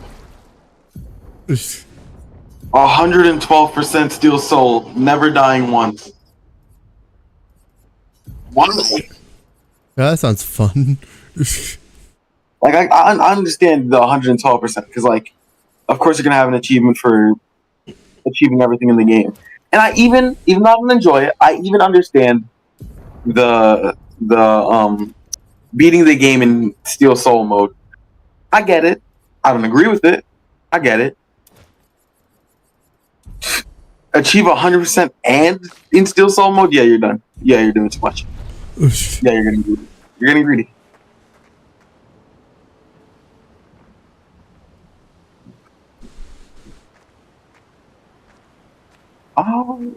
[SPEAKER 2] 112% steal soul, never dying once. Why?
[SPEAKER 1] Yeah, that sounds fun.
[SPEAKER 2] Like I understand the 112% because like, of course you're gonna have an achievement for achieving everything in the game, and I even though I don't enjoy it, I even understand the beating the game in steal soul mode. I get it. I don't agree with it. I get it. Achieve 100% and in steal soul mode? Yeah, you're done. Yeah, you're doing too much. Yeah, you're getting greedy. You're getting greedy. Oh,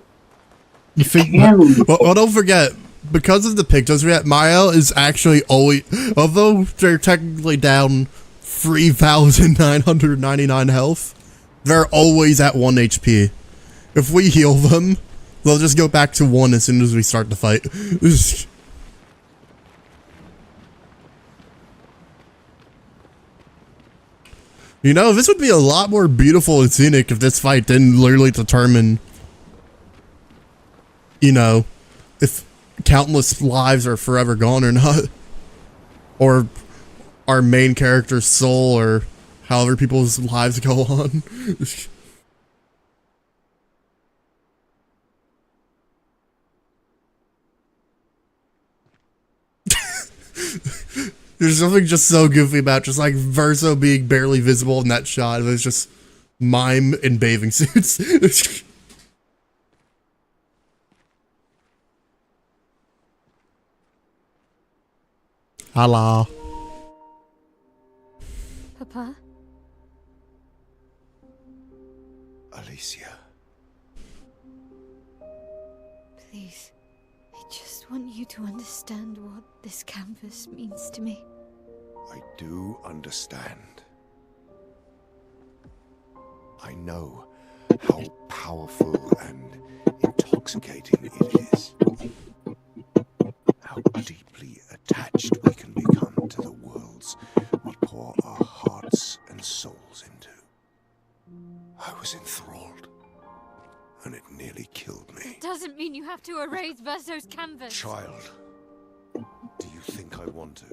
[SPEAKER 1] You think?
[SPEAKER 2] damn.
[SPEAKER 1] Well, don't forget, because of the pictures we had, Mael is actually always, although they're technically down 3,999 health, they're always at 1 HP. If we heal them, they'll just go back to 1 as soon as we start the fight. You know, this would be a lot more beautiful and scenic if this fight didn't literally determine, you know, if countless lives are forever gone or not. Or our main character's soul, or however people's lives go on. There's something just so goofy about just like Verso being barely visible in that shot. It was just mime in bathing suits. Hello.
[SPEAKER 4] Papa?
[SPEAKER 6] Alicia.
[SPEAKER 4] Please. I just want you to understand what this canvas means to me.
[SPEAKER 6] I do understand. I know how powerful and intoxicating it is. How deeply attached we can become to the worlds we pour our hearts and souls into. I was enthralled, and it nearly killed me.
[SPEAKER 4] It doesn't mean you have to erase Verso's canvas.
[SPEAKER 6] Child, do you think I want to?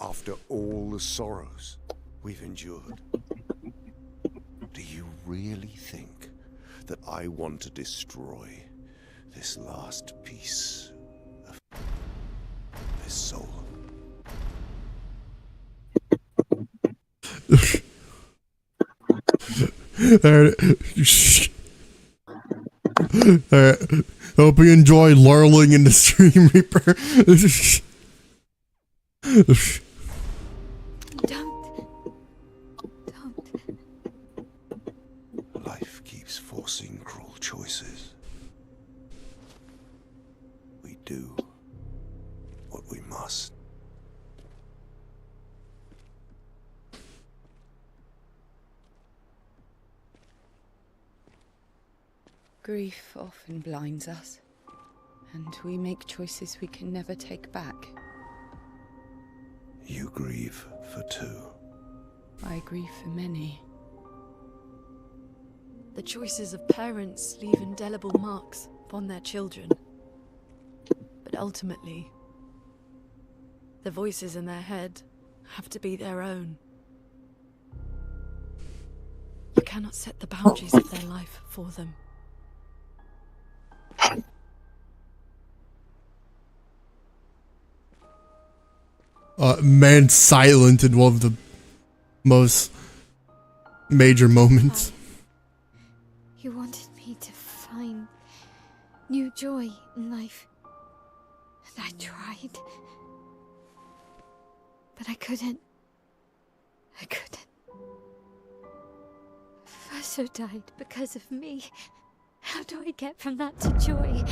[SPEAKER 6] After all the sorrows we've endured, do you really think that I want to destroy this last piece of this soul?
[SPEAKER 1] Alright. Hope you enjoy lurling in the Stream Reaper.
[SPEAKER 4] Don't.
[SPEAKER 6] Life keeps forcing cruel choices. We do what we must.
[SPEAKER 5] Grief often blinds us, and we make choices we can never take back.
[SPEAKER 6] You grieve for two.
[SPEAKER 5] I grieve for many.
[SPEAKER 7] The choices of parents leave indelible marks upon their children. But ultimately, the voices in their head have to be their own. You cannot set the boundaries of their life for them.
[SPEAKER 1] Man silent in one of the most major moments.
[SPEAKER 4] You wanted me to find new joy in life. And I tried. But I couldn't. Verso died because of me. How do I get from that to joy?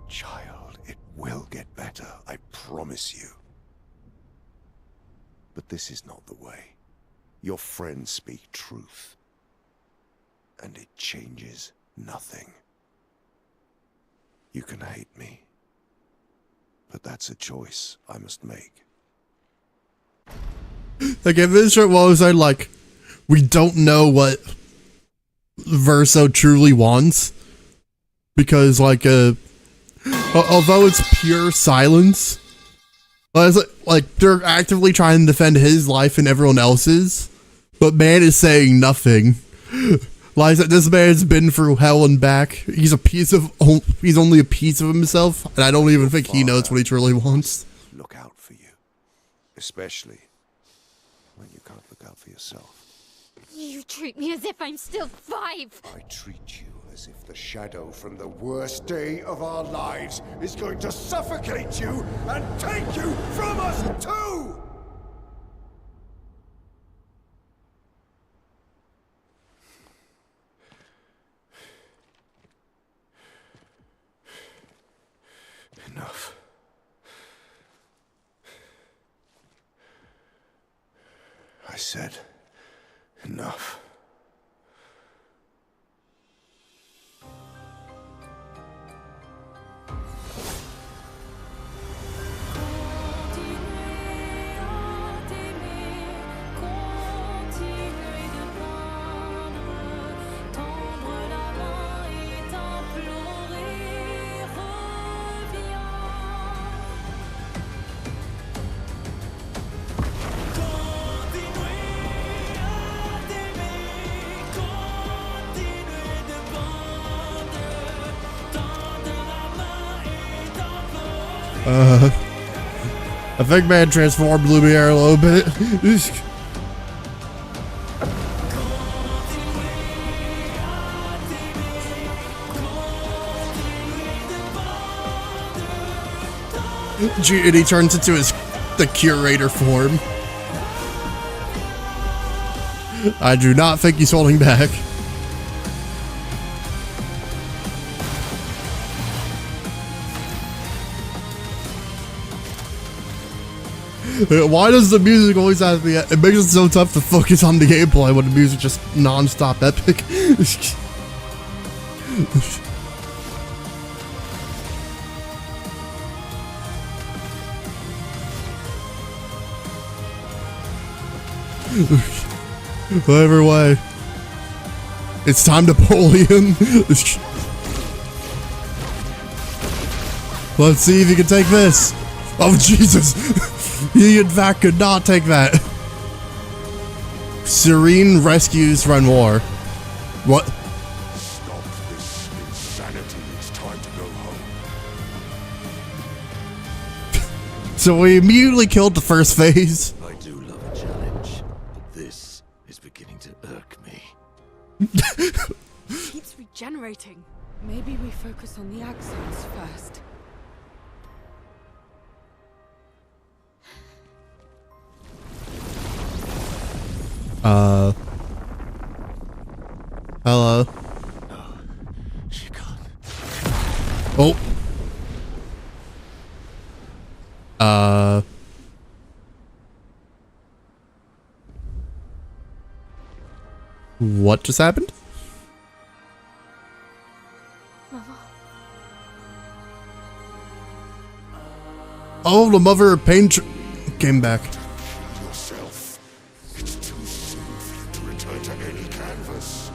[SPEAKER 6] Child, it will get better, I promise you. But this is not the way. Your friends speak truth. And it changes nothing. You can hate me. But that's a choice I must make.
[SPEAKER 1] Like, if this shit was like, we don't know what Verso truly wants. Because, like, although it's pure silence, like, they're actively trying to defend his life and everyone else's, but man is saying nothing. Like, this man's been through hell and back. He's only a piece of himself, and I don't even think he knows what he truly wants.
[SPEAKER 6] Look out for you. Especially when you can't look out for yourself.
[SPEAKER 4] You treat me as if I'm still 5.
[SPEAKER 6] I treat you as if the shadow from the worst day of our lives is going to suffocate you and take you from us too! said, enough.
[SPEAKER 1] I think man transformed Lumiere a little bit. And he turns into the curator form. I do not think he's holding back. Why does the music always have to be? It makes it so tough to focus on the gameplay when the music just non-stop epic. Whatever way. It's time to bully him. Let's see if you can take this. Oh, Jesus. He, in fact, could not take that. Serene rescues Renoir. What?
[SPEAKER 6] Stop this insanity. It's time to go home.
[SPEAKER 1] So we immediately killed the first phase.
[SPEAKER 3] I do love a challenge, but this is beginning to irk me.
[SPEAKER 7] It keeps regenerating.
[SPEAKER 5] Maybe we focus on the axons first.
[SPEAKER 1] Hello.
[SPEAKER 6] No, she can't.
[SPEAKER 1] Oh. What just happened?
[SPEAKER 4] Mama.
[SPEAKER 1] Oh, the mother of Paintress came back.
[SPEAKER 6] Yourself. It's too soon to return to any canvas.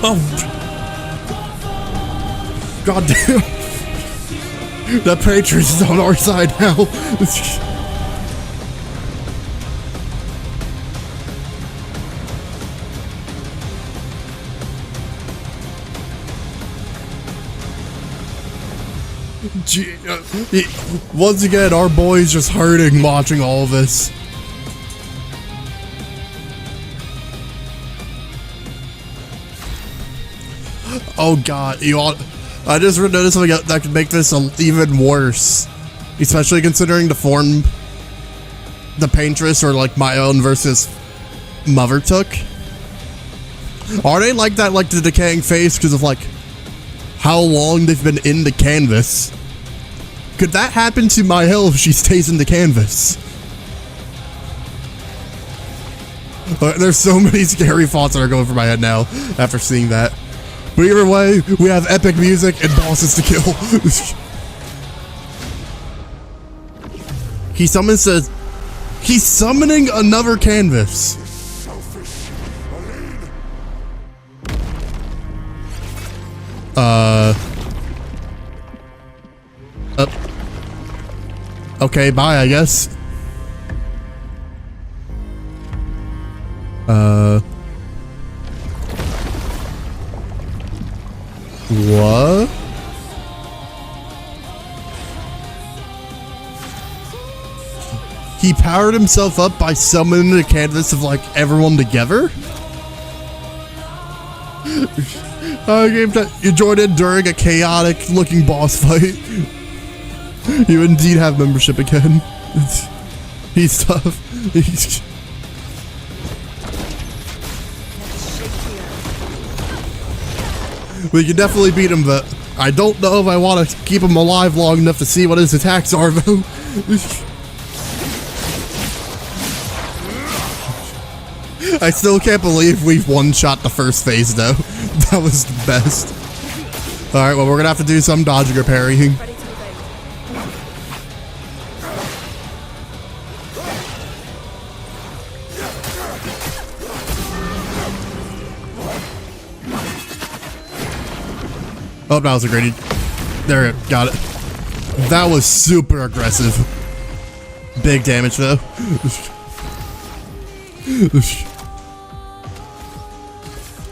[SPEAKER 1] Oh, god damn! That Paintress is on our side now. Once again, our boy's just hurting watching all of this. Oh god, I just noticed something that could make this even worse. Especially considering the form the Paintress or like my own versus Mother took. Are they like that, like the decaying face because of like how long they've been in the canvas? Could that happen to my hill if she stays in the canvas? There's so many scary thoughts that are going through my head now after seeing that. But either way, we have epic music and bosses to kill. He he's summoning another canvas. Okay, bye, I guess. What? He powered himself up by summoning the canvas of like everyone together? Game that you joined in during a chaotic looking boss fight. You indeed have membership again. He's tough. We can definitely beat him, but I don't know if I want to keep him alive long enough to see what his attacks are, though. I still can't believe we've one-shot the first phase, though. That was the best. Alright, well, we're gonna have to do some dodging or parrying. Oh, that was a great. There, got it. That was super aggressive. Big damage, though.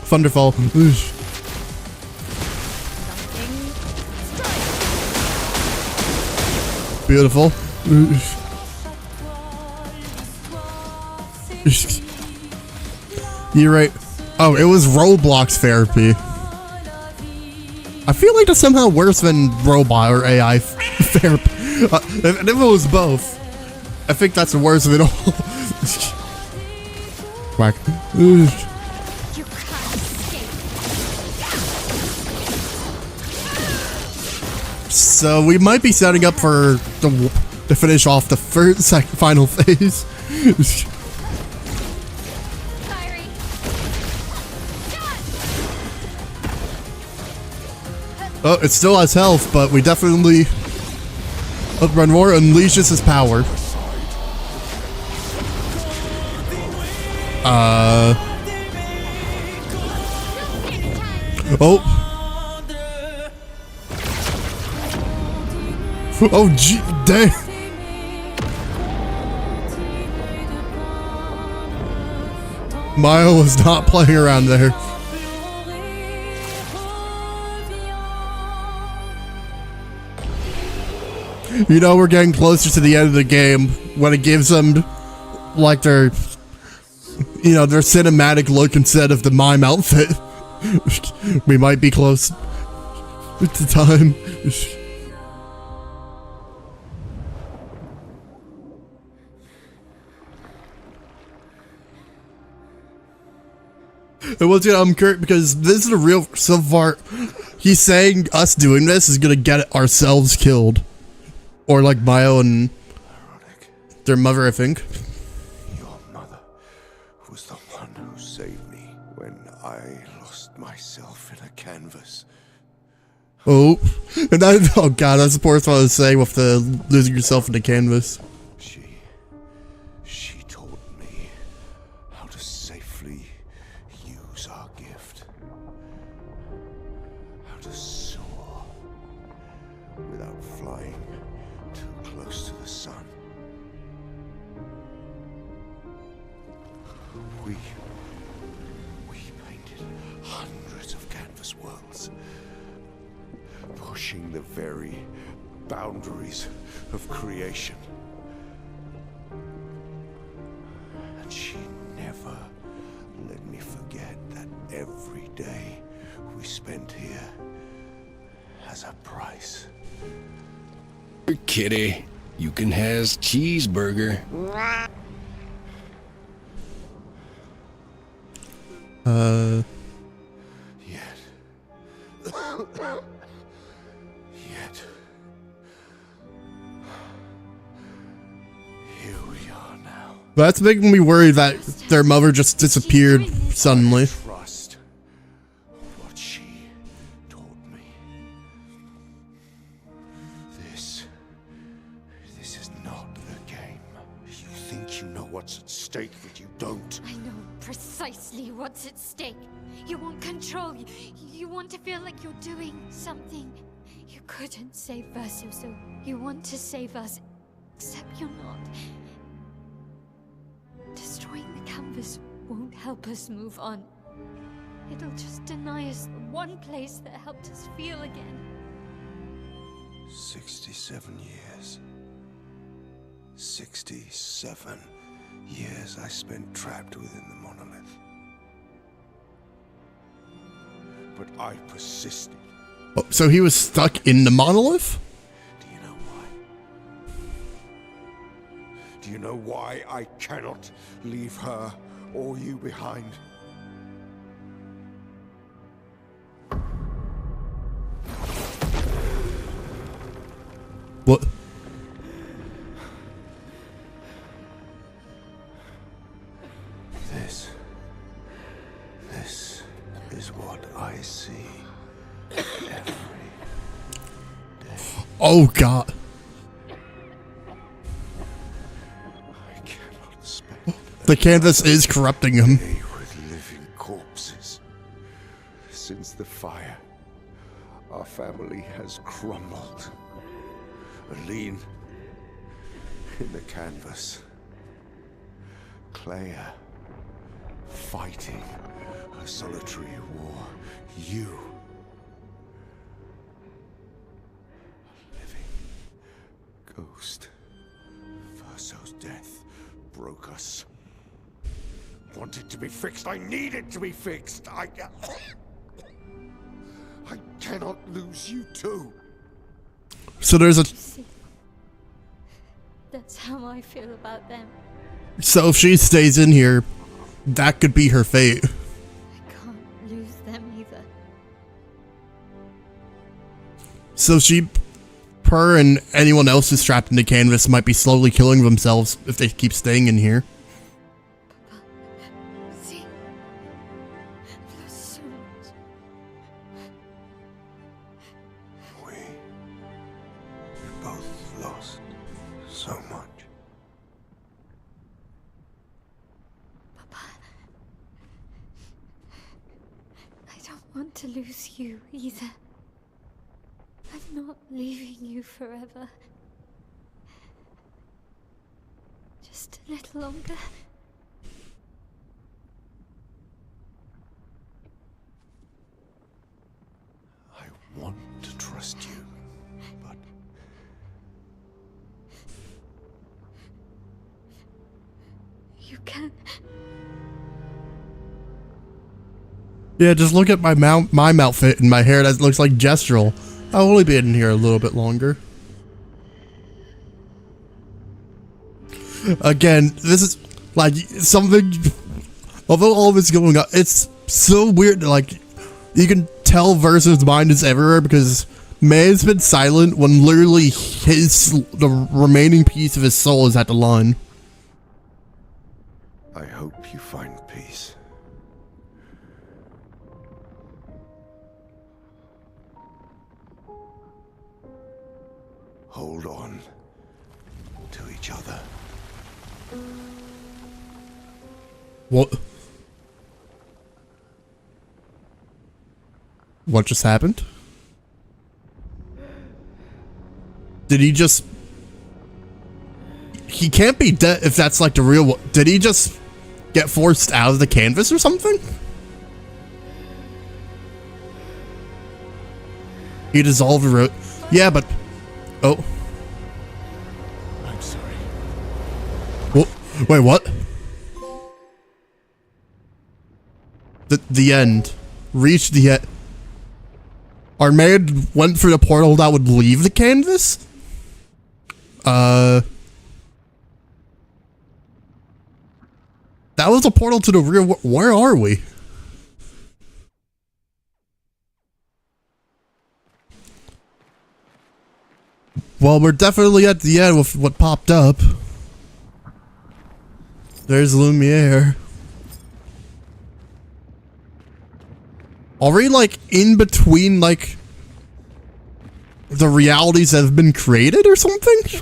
[SPEAKER 1] Thunderfall. Beautiful. You're right. Oh, it was Roblox therapy. I feel like that's somehow worse than robot or AI therapy. If it was both, I think that's the worst of it all. Whack. So we might be setting up for to finish off the final phase. Oh, it still has health, but we definitely... Oh, Renoir unleashes his power. Oh. Oh, gee, dang. Maya was not playing around there. You know, we're getting closer to the end of the game when it gives them, like, their, you know, their cinematic look instead of the mime outfit. We might be close to time. And once again, I'm Kurt, because this is the real, so far, he's saying us doing this is gonna get ourselves killed. Or like Maya and their mother, I think.
[SPEAKER 6] Your mother was the one who saved me when I lost myself in a canvas.
[SPEAKER 1] Oh, and that, oh god, that's the poorest one I was saying with the losing yourself in the canvas.
[SPEAKER 6] She taught me how to safely use our gift. How to soar without flying too close to the sun. We painted hundreds of canvas worlds, pushing the very boundaries of creation. And she never let me forget that every day we spent here has a price.
[SPEAKER 8] Kitty, you can has cheeseburger.
[SPEAKER 6] Yet. Here we are now.
[SPEAKER 1] That's making me worried that their mother just disappeared suddenly.
[SPEAKER 6] Trust what she taught me. This is not the game. You think you know what's at stake, but you don't.
[SPEAKER 4] I know precisely what's at stake. You want control. You want to feel like you're doing something. You couldn't save Verso, so you want to save us. Except you're not. Destroying the canvas won't help us move on. It'll just deny us the one place that helped us feel again.
[SPEAKER 6] 67 years. 67 years I spent trapped within the monolith. But I persisted.
[SPEAKER 1] Oh, so he was stuck in the monolith?
[SPEAKER 6] Do you know why? Do you know why I cannot leave her or you behind?
[SPEAKER 1] What?
[SPEAKER 6] This is what I see every day.
[SPEAKER 1] Oh God.
[SPEAKER 6] I cannot spend
[SPEAKER 1] The canvas is corrupting him.
[SPEAKER 6] a day with living corpses. Since the fire, our family has crumbled. Aline in the canvas. Clair fighting a solitary war. You, a living ghost. Verso's death broke us. Wanted to be fixed. I needed to be fixed. I cannot lose you too.
[SPEAKER 1] So there's a.
[SPEAKER 4] See, that's how I feel about them.
[SPEAKER 1] So if she stays in here, that could be her fate.
[SPEAKER 4] I can't lose them either.
[SPEAKER 1] So her and anyone else who's trapped in the canvas might be slowly killing themselves if they keep staying in here.
[SPEAKER 4] See, I've lost so much.
[SPEAKER 6] We both lost so much.
[SPEAKER 4] Papa, I don't want to lose you either. I'm not leaving you forever. Just a little longer.
[SPEAKER 6] I want to trust you, but
[SPEAKER 4] You can.
[SPEAKER 1] Yeah, just look at my mime outfit and my hair. That looks like gestural. I'll only be in here a little bit longer. Again, this is like something. Although all of it's going on, it's so weird. Like you can tell Verso's mind is everywhere because man's been silent when literally the remaining piece of his soul is at the line.
[SPEAKER 6] I hope you find peace. Hold on to each other.
[SPEAKER 1] What? What just happened? Did he just... He can't be dead if that's like the real... Did he just get forced out of the canvas or something? He dissolved the Yeah, but... Oh.
[SPEAKER 6] I'm sorry.
[SPEAKER 1] Well, wait, what? The end. Reached the end. Our man went through the portal that would leave the canvas? That was a portal to the real world. Where are we? Well, we're definitely at the end with what popped up. There's Lumiere. Are we like in between like the realities that have been created or something?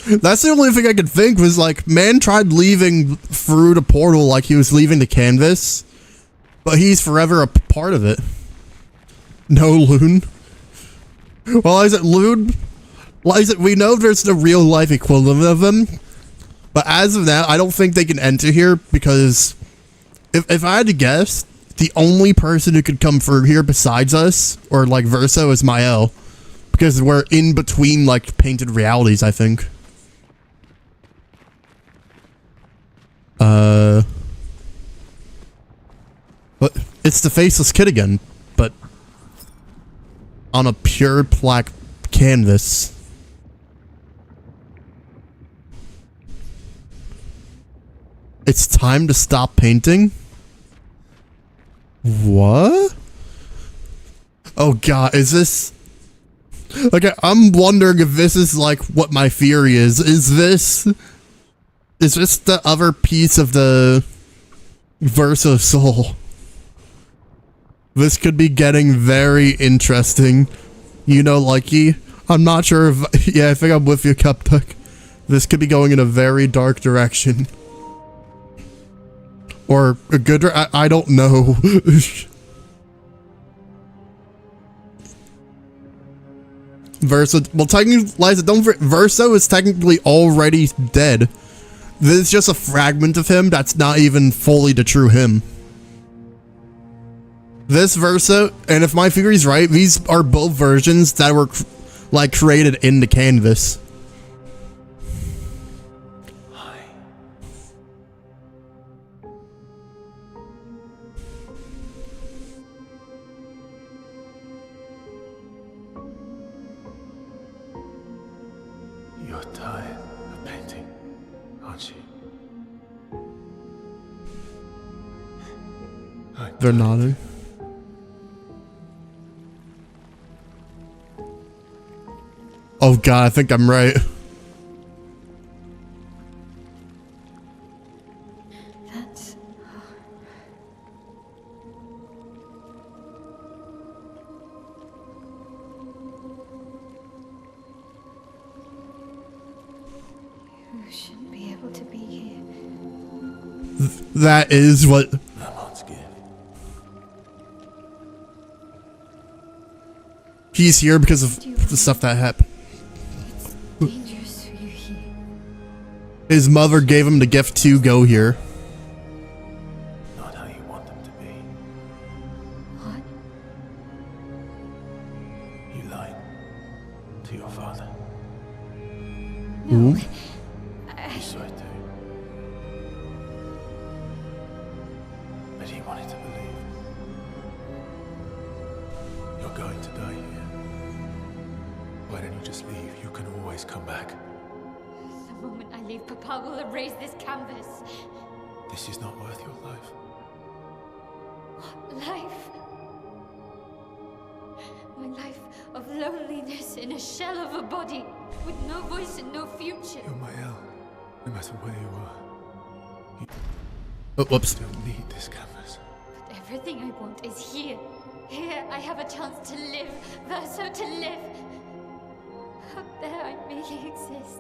[SPEAKER 1] That's the only thing I could think was like, man tried leaving through the portal like he was leaving the canvas, but he's forever a part of it. No, Loon. Well, is it Loon? Liza, we know there's the real life equivalent of them, but as of now, I don't think they can enter here because if I had to guess, the only person who could come through here besides us, or like Verso, is Mael. Because we're in between like painted realities, I think. But it's the faceless kid again, but on a pure black canvas. It's time to stop painting? What? Oh god, is this... Okay, I'm wondering if this is like what my theory is. Is this the other piece of the Verso soul? This could be getting very interesting. You know, Likey? I'm not sure if... Yeah, I think I'm with you, Cupduck. This could be going in a very dark direction. Or a good... I don't know. Verso... Well, technically, Liza, don't... Verso is technically already dead. This is just a fragment of him that's not even fully the true him. This Verso, and if my theory's right, these are both versions that were, like, created in the canvas.
[SPEAKER 6] Hi. You're tired of painting, aren't you?
[SPEAKER 1] They're nodding. Oh god, I think I'm right.
[SPEAKER 4] That's... You shouldn't be able to be here.
[SPEAKER 1] That is what... He's here because of the stuff that happened.
[SPEAKER 4] It's dangerous for you here.
[SPEAKER 1] His mother gave him the gift to go here.
[SPEAKER 6] Not how you want them to be.
[SPEAKER 4] What?
[SPEAKER 6] You lied to your father.
[SPEAKER 4] No.
[SPEAKER 1] Ooh.
[SPEAKER 6] You saw it too. But he wanted to believe. You're going to die here. Why don't you just leave? You can always come back.
[SPEAKER 4] The moment I leave, Papa will erase this canvas.
[SPEAKER 6] This is not worth your life.
[SPEAKER 4] What life? My life of loneliness in a shell of a body, with no voice and no future.
[SPEAKER 6] You're my El, no matter where you are. You
[SPEAKER 1] Oh, whoops.
[SPEAKER 6] don't need this canvas.
[SPEAKER 4] But everything I want is here. Here I have a chance to live, Verso, to live. Up there I merely exist.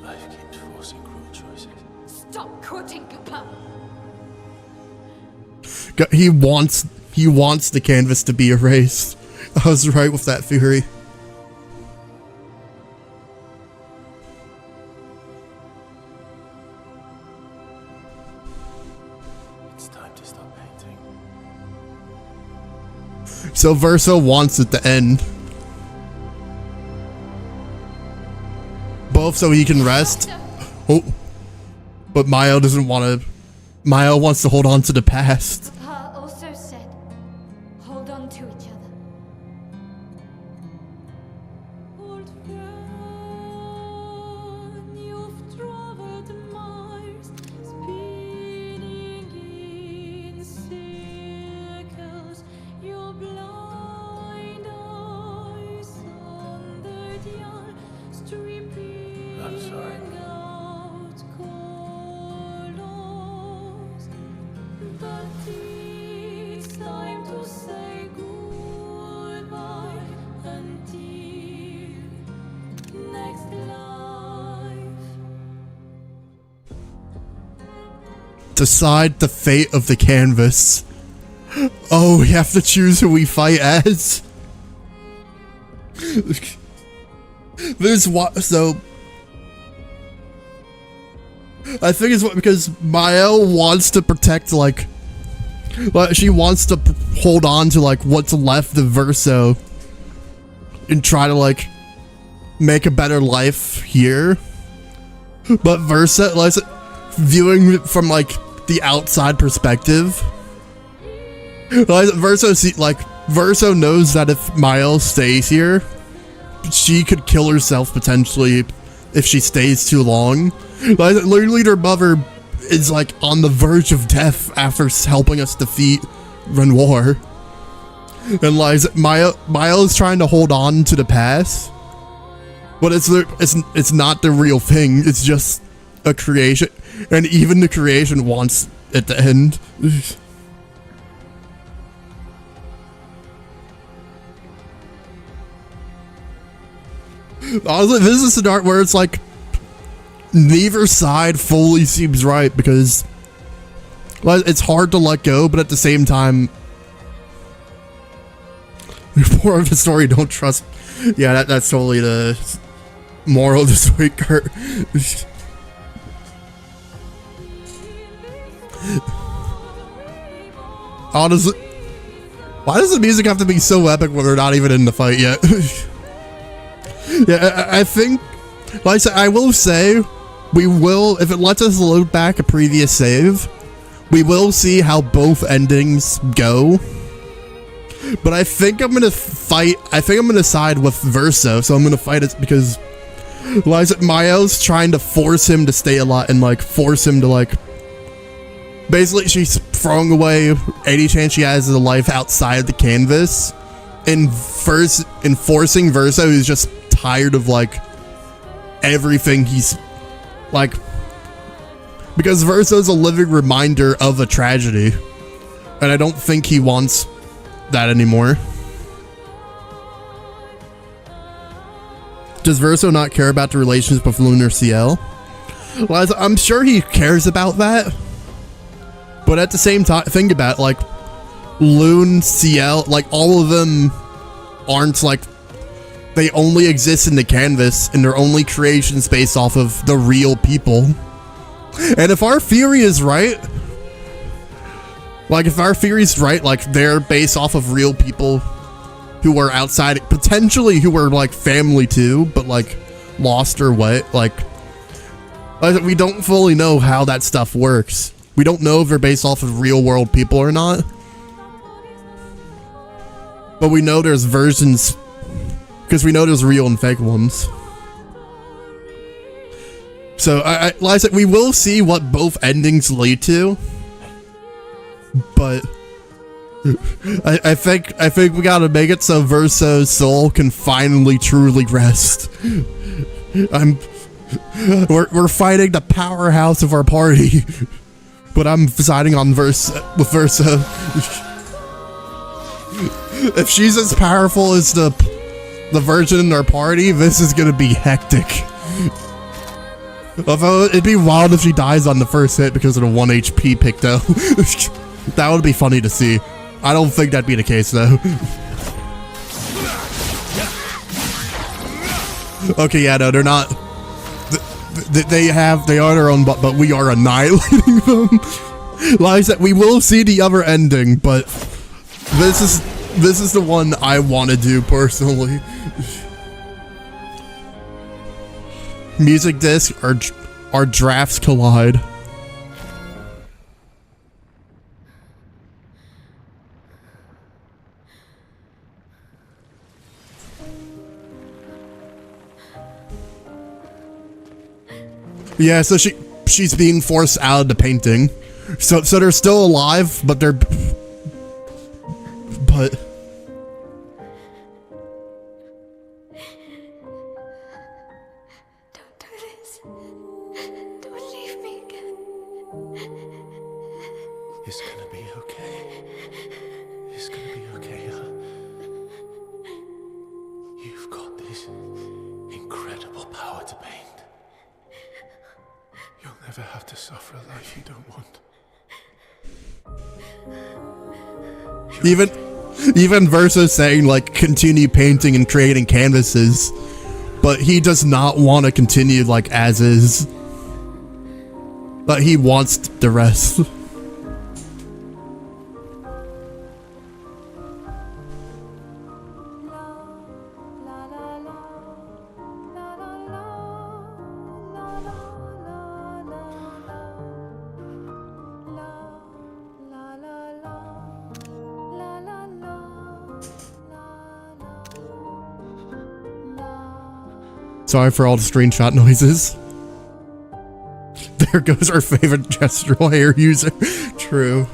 [SPEAKER 6] Life keeps forcing cruel choices.
[SPEAKER 4] Stop quoting Papa.
[SPEAKER 1] He wants the canvas to be erased. I was right with that theory.
[SPEAKER 6] It's time to stop painting.
[SPEAKER 1] So Verso wants it to end. Both so he can rest. Oh. But Mael doesn't want to. Mael wants to hold on to the past.
[SPEAKER 4] Papa also said, hold on to each other. Old friend, you've traveled miles, spinning in circles, your blind eyes under the eye, stripping
[SPEAKER 6] I'm sorry.
[SPEAKER 4] out colors. But it's time to say goodbye until next life.
[SPEAKER 1] Decide the fate of the canvas. Oh, we have to choose who we fight as. There's what, so I think it's because Mael wants to protect, like she wants to hold on to like what's left of Verso and try to like make a better life here. But Verso, like, viewing it from like the outside perspective, like, Verso knows that if Mael stays here, she could kill herself potentially if she stays too long. Like, literally, her mother is like on the verge of death after helping us defeat Renoir. And like Mael is trying to hold on to the past, but it's not the real thing. It's just a creation, and even the creation wants it to end. Honestly, this is an art where it's like neither side fully seems right, because it's hard to let go, but at the same time, more of the story, don't trust. Yeah, that's totally the moral of the story, Kurt. Honestly, why does the music have to be so epic when we're not even in the fight yet? Yeah, I think, like I said, I will say, we will, if it lets us load back a previous save, we will see how both endings go. But I think I'm gonna side with Verso, so I'm gonna fight it because, like I said, Mael's trying to force him to stay alive and like force him to like, basically she's throwing away any chance she has of a life outside the canvas, and forcing Verso, who's just tired of like everything he's like, because Verso's a living reminder of a tragedy, and I don't think he wants that anymore. Does Verso not care about the relationship with Lunar CL? Well, I'm sure he cares about that, but at the same time, think about it, like Loon, CL, like all of them aren't like, they only exist in the canvas, and they're only creations based off of the real people. And if our theory is right, like they're based off of real people who are outside, potentially who are like family too, but like lost or what, like we don't fully know how that stuff works. We don't know if they're based off of real world people or not. But we know there's versions, because we know there's real and fake ones. So, like I said, we will see what both endings lead to. But I think we gotta make it so Verso's soul can finally truly rest. We're fighting the powerhouse of our party, but I'm siding on Verso. If she's as powerful as the virgin in our party, this is gonna be hectic. Although it'd be wild if she dies on the first hit because of the 1 HP Picto. That would be funny to see. I don't think that'd be the case though. Okay, yeah, no, they're not. They are their own, but we are annihilating them. Like I said, we will see the other ending, but this is the one I want to do personally. Music disc our drafts collide. Yeah, so she's being forced out of the painting. So they're still alive, but they're
[SPEAKER 4] Don't do this. Don't leave me again.
[SPEAKER 6] It's gonna be okay. It's gonna be okay, huh? You've got this incredible power to paint. You'll never have to suffer a life you don't want.
[SPEAKER 1] Even Verso saying, like, continue painting and creating canvases, but he does not want to continue, like, as is. But he wants the rest. Sorry for all the screenshot noises. There goes our favorite gestural hair user. True.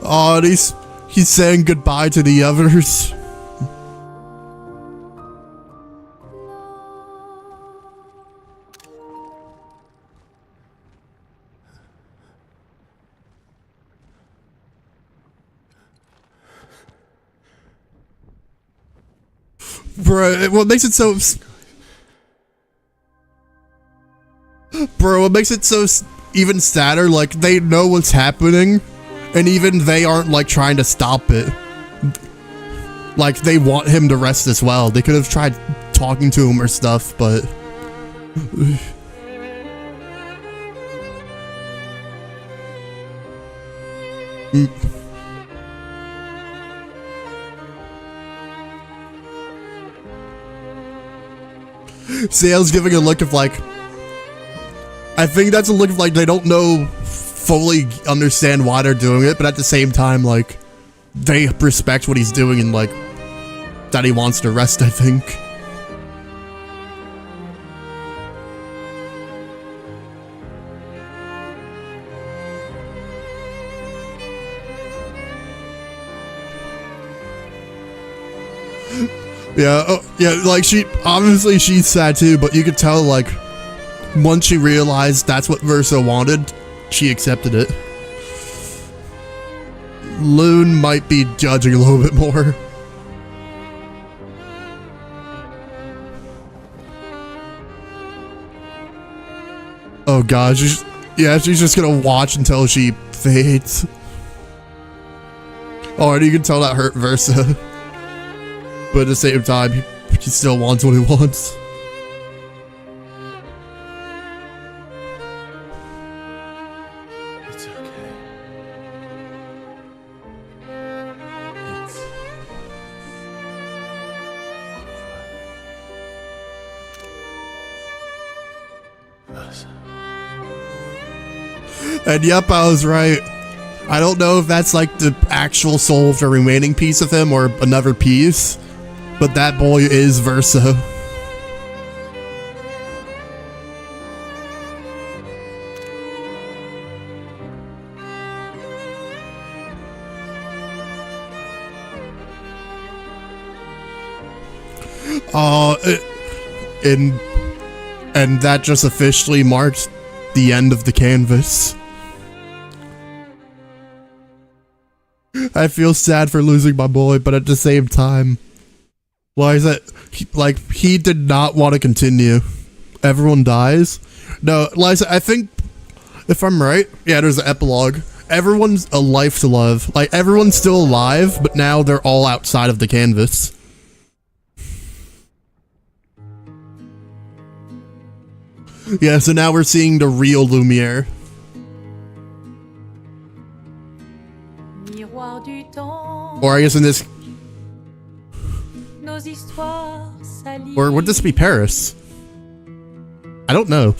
[SPEAKER 1] Oh, and he's saying goodbye to the others. Bro, what makes it so... Bro, what makes it so even sadder, like, they know what's happening, and even they aren't, like, trying to stop it. Like, they want him to rest as well. They could have tried talking to him or stuff, but... Sale's giving a look of like, I think that's a look of like they don't know, fully understand why they're doing it, but at the same time, like, they respect what he's doing and like, that he wants to rest, I think. Yeah, oh, yeah, like, obviously she's sad too, but you could tell, like, once she realized that's what Verso wanted, she accepted it. Loon might be judging a little bit more. Oh god, she's just gonna watch until she fades. Oh, and you can tell that hurt Verso. But at the same time, he still wants what he wants.
[SPEAKER 6] It's okay. It's
[SPEAKER 1] And yep, I was right. I don't know if that's like the actual soul of the remaining piece of him or another piece, but that boy is Verso. And that just officially marks the end of the canvas. I feel sad for losing my boy, but at the same time, why is that? He did not want to continue. Everyone dies. No, Liza, I think, if I'm right, yeah, there's an epilogue. Everyone's a life to love. Like, everyone's still alive, but now they're all outside of the canvas. Yeah, so now we're seeing the real Lumiere. Or I guess in this... Or would this be Paris? I don't know.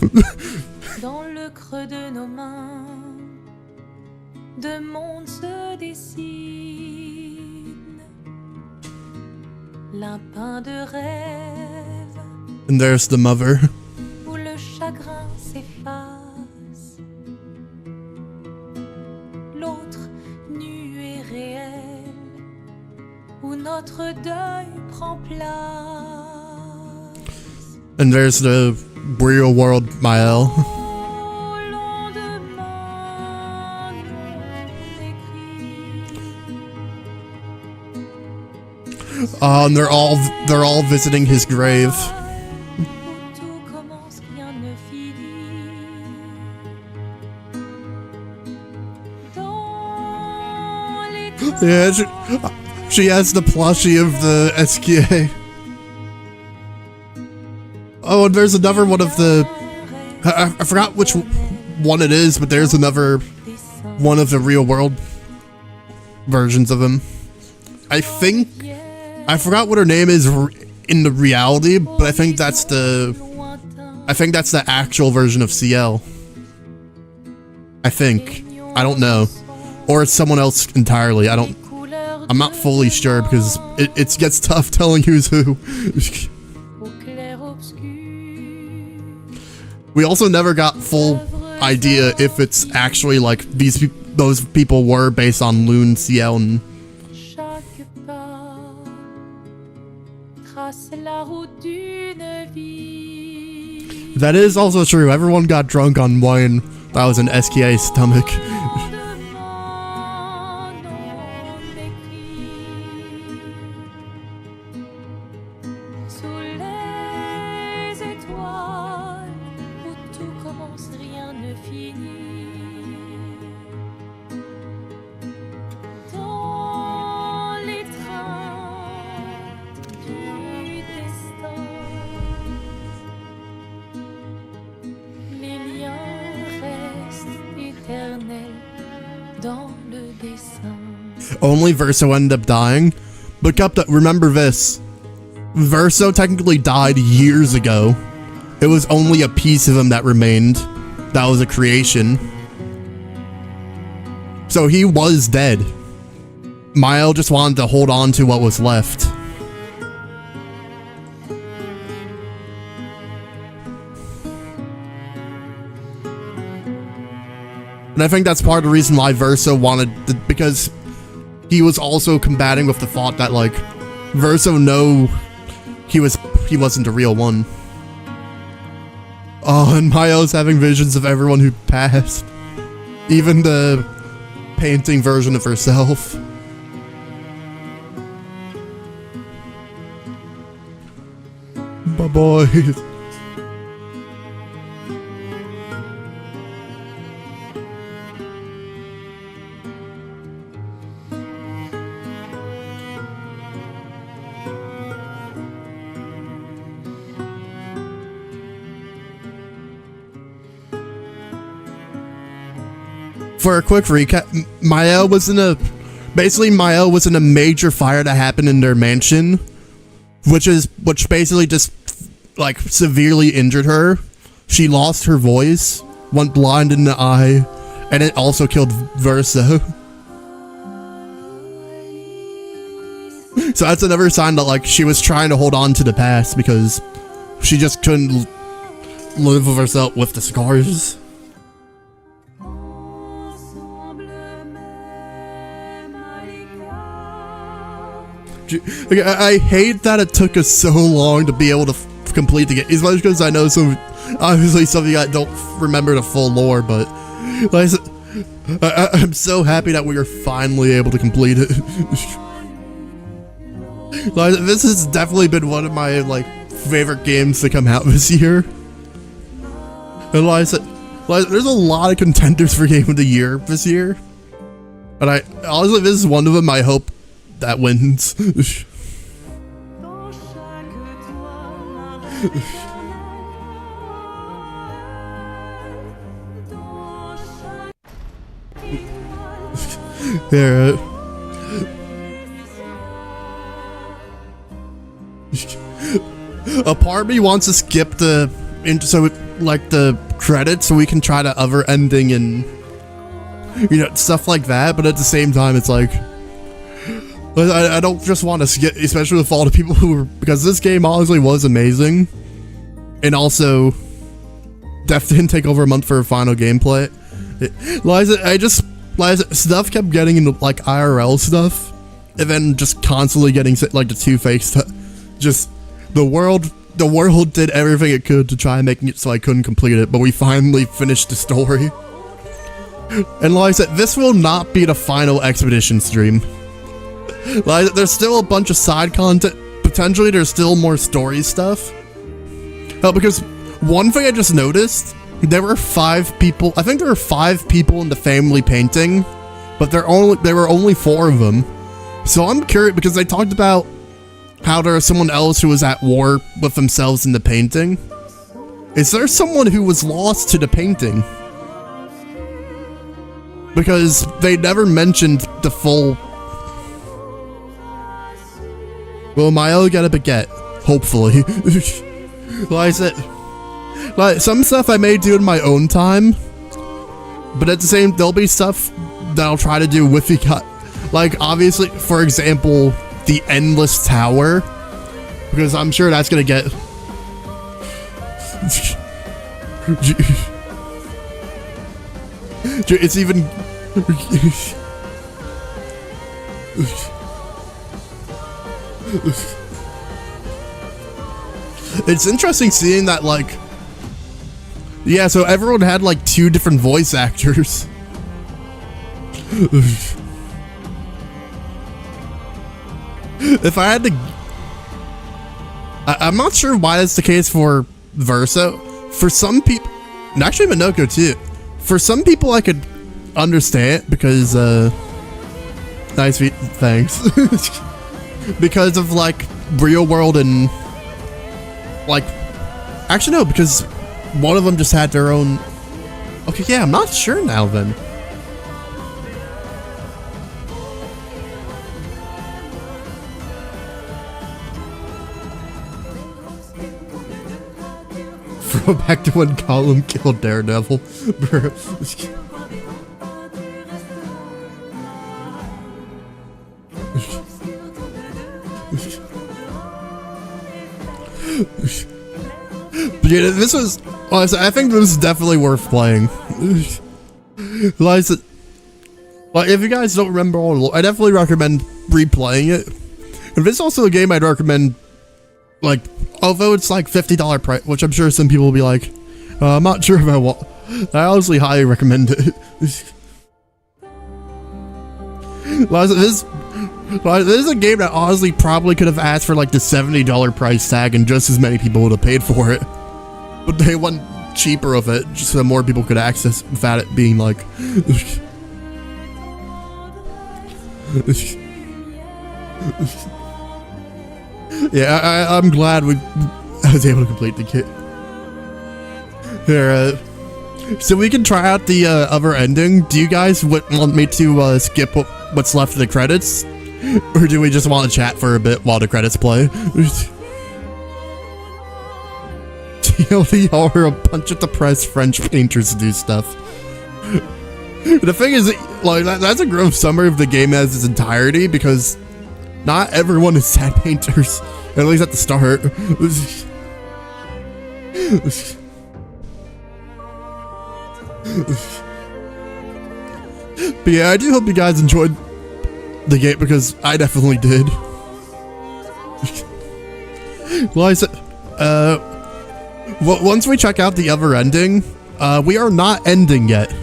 [SPEAKER 9] Dans le creux de nos mains, deux mondes se dessinent. L'un peint de rêve.
[SPEAKER 1] And there's the mother.
[SPEAKER 9] Où le chagrin s'efface. L'autre nu et réel. Où notre deuil prend place.
[SPEAKER 1] And there's the real world Maël. And they're all visiting his grave. Yeah, she has the plushie of the SKA. Oh, and there's another one of the... I forgot which one it is, but there's another one of the real world versions of him. I forgot what her name is in the reality, but I think that's the actual version of CL. I think. I don't know. Or it's someone else entirely. I'm not fully sure because it gets tough telling who's who. We also never got full idea if it's actually like those people were based on Loon, CL, and that is also true. Everyone got drunk on wine that was in SKA's stomach. Only Verso ended up dying, but remember this. Verso technically died years ago. It was only a piece of him that remained. That was a creation. So he was dead. Mile just wanted to hold on to what was left. And I think that's part of the reason why Verso wanted to, because he was also combating with the thought that, like, Verso he wasn't the real one. Oh, and Mayo's having visions of everyone who passed. Even the painting version of herself. Bye-bye. For a quick recap, Mael was in a major fire that happened in their mansion, which basically just like severely injured her. She lost her voice, went blind in the eye, and it also killed Verso. So that's another sign that, like, she was trying to hold on to the past because she just couldn't live with herself with the scars. I hate that it took us so long to be able to complete the game, especially because I know some of you guys don't remember the full lore, but like I'm so happy that we are finally able to complete it. Like, this has definitely been one of my, like, favorite games to come out this year. And like I said, there's a lot of contenders for Game of the Year this year, and honestly, this is one of them I hope that wins. Yeah. A part of me wants to skip the credits so we can try the other ending and stuff like that, but at the same time it's like I don't just want to skip, especially with all the people who were, because this game honestly was amazing, and also Def didn't take over a month for a final gameplay. Stuff kept getting into like IRL stuff, and then just constantly getting like the two-faced stuff. Just the world did everything it could to try and make it so I couldn't complete it, but we finally finished the story. And like I said, this will not be the final expedition stream. Like, there's still a bunch of side content. Potentially, there's still more story stuff. Because one thing I just noticed, there were 5 people. I think there were 5 people in the family painting, but there were only 4 of them. So I'm curious because they talked about how there was someone else who was at war with themselves in the painting. Is there someone who was lost to the painting? Because they never mentioned the full. Will Milo get a baguette? Hopefully. Like I said, like some stuff I may do in my own time, but at the same, there'll be stuff that I'll try to do with the cut. Like obviously, for example, the Endless Tower, because I'm sure that's gonna get. It's even. It's interesting seeing that, like, yeah, so everyone had like 2 different voice actors. If I had to, I'm not sure why that's the case for Verso. For some people, and actually Minoko too. For some people, I could understand because, nice feet, thanks. Because of like real world and like, actually no, because one of them just had their own. Okay, yeah, I'm not sure now then. Throw back to when Gollum killed Daredevil. Yeah, this was. Honestly, I think this is definitely worth playing. Like, if you guys don't remember all, I definitely recommend replaying it. And this is also a game I'd recommend. Like, although it's like $50 price, which I'm sure some people will be like, I'm not sure if I want. I honestly highly recommend it. This is a game that honestly probably could have asked for like the $70 price tag and just as many people would have paid for it. But they went cheaper of it just so more people could access without it being like. Yeah, I'm glad I was able to complete the kit. Here, so we can try out the other ending. Do you guys want me to skip what's left of the credits? Or do we just want to chat for a bit while the credits play? TLDR or a bunch of depressed French painters do stuff. The thing is, like, that's a gross summary of the game as its entirety, because not everyone is sad painters, at least at the start. But yeah, I do hope you guys enjoyed the game, because I definitely did. Well, I said, once we check out the other ending, we are not ending yet.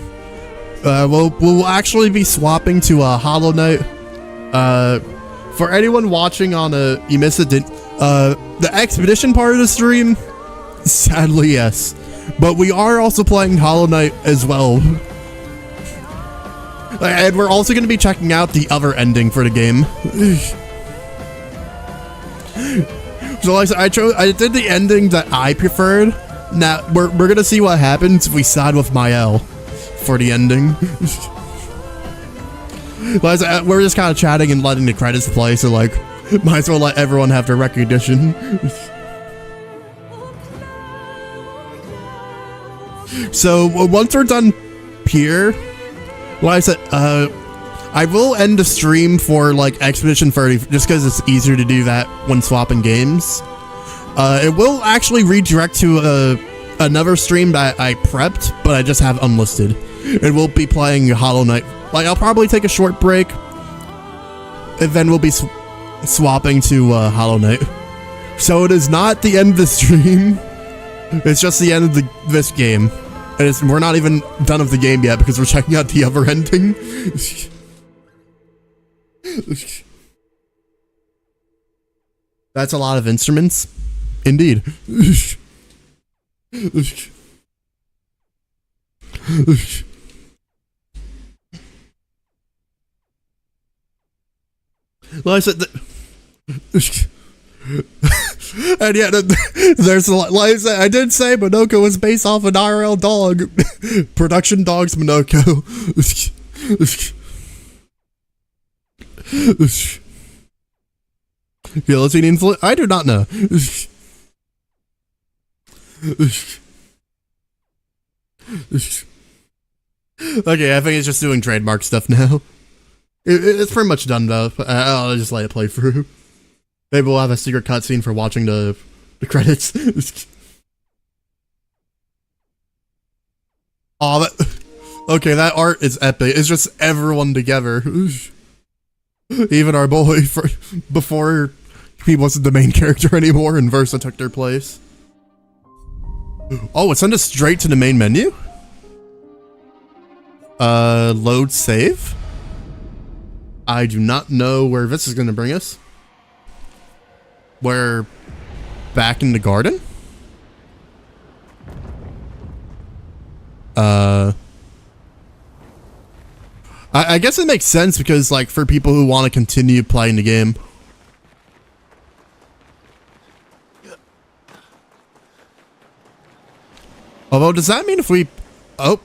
[SPEAKER 1] We'll actually be swapping to Hollow Knight. For anyone watching on you missed it, the expedition part of the stream, sadly yes, but we are also playing Hollow Knight as well. And we're also going to be checking out the other ending for the game. So like I did the ending that I preferred. Now we're going to see what happens if we side with Mael for the ending. We're just kind of chatting and letting the credits play, so like might as well let everyone have their recognition. So once we're done here, like I said, I will end the stream for like Expedition 30 just because it's easier to do that when swapping games. It will actually redirect to another stream that I prepped, but I just have unlisted. And we'll be playing Hollow Knight. Like, I'll probably take a short break, and then we'll be swapping to Hollow Knight. So it is not the end of the stream. It's just the end of this game. And we're not even done with the game yet because we're checking out the other ending. That's a lot of instruments. Indeed. Well, I said that. And yeah, there's a lot. Like I did say Minoko was based off an IRL dog. Production dogs Minoko. Guillotine influence? I do not know. Okay, I think it's just doing trademark stuff now. It's pretty much done though. I'll just let it play through. Maybe we'll have a secret cutscene for watching the credits. Oh, okay, that art is epic. It's just everyone together. Even our boy, before he wasn't the main character anymore and Verso took their place. Oh, it sent us straight to the main menu? Load save? I do not know where this is going to bring us. We're back in the garden? I guess it makes sense because, like, for people who want to continue playing the game. Although, does that mean if we... Oh,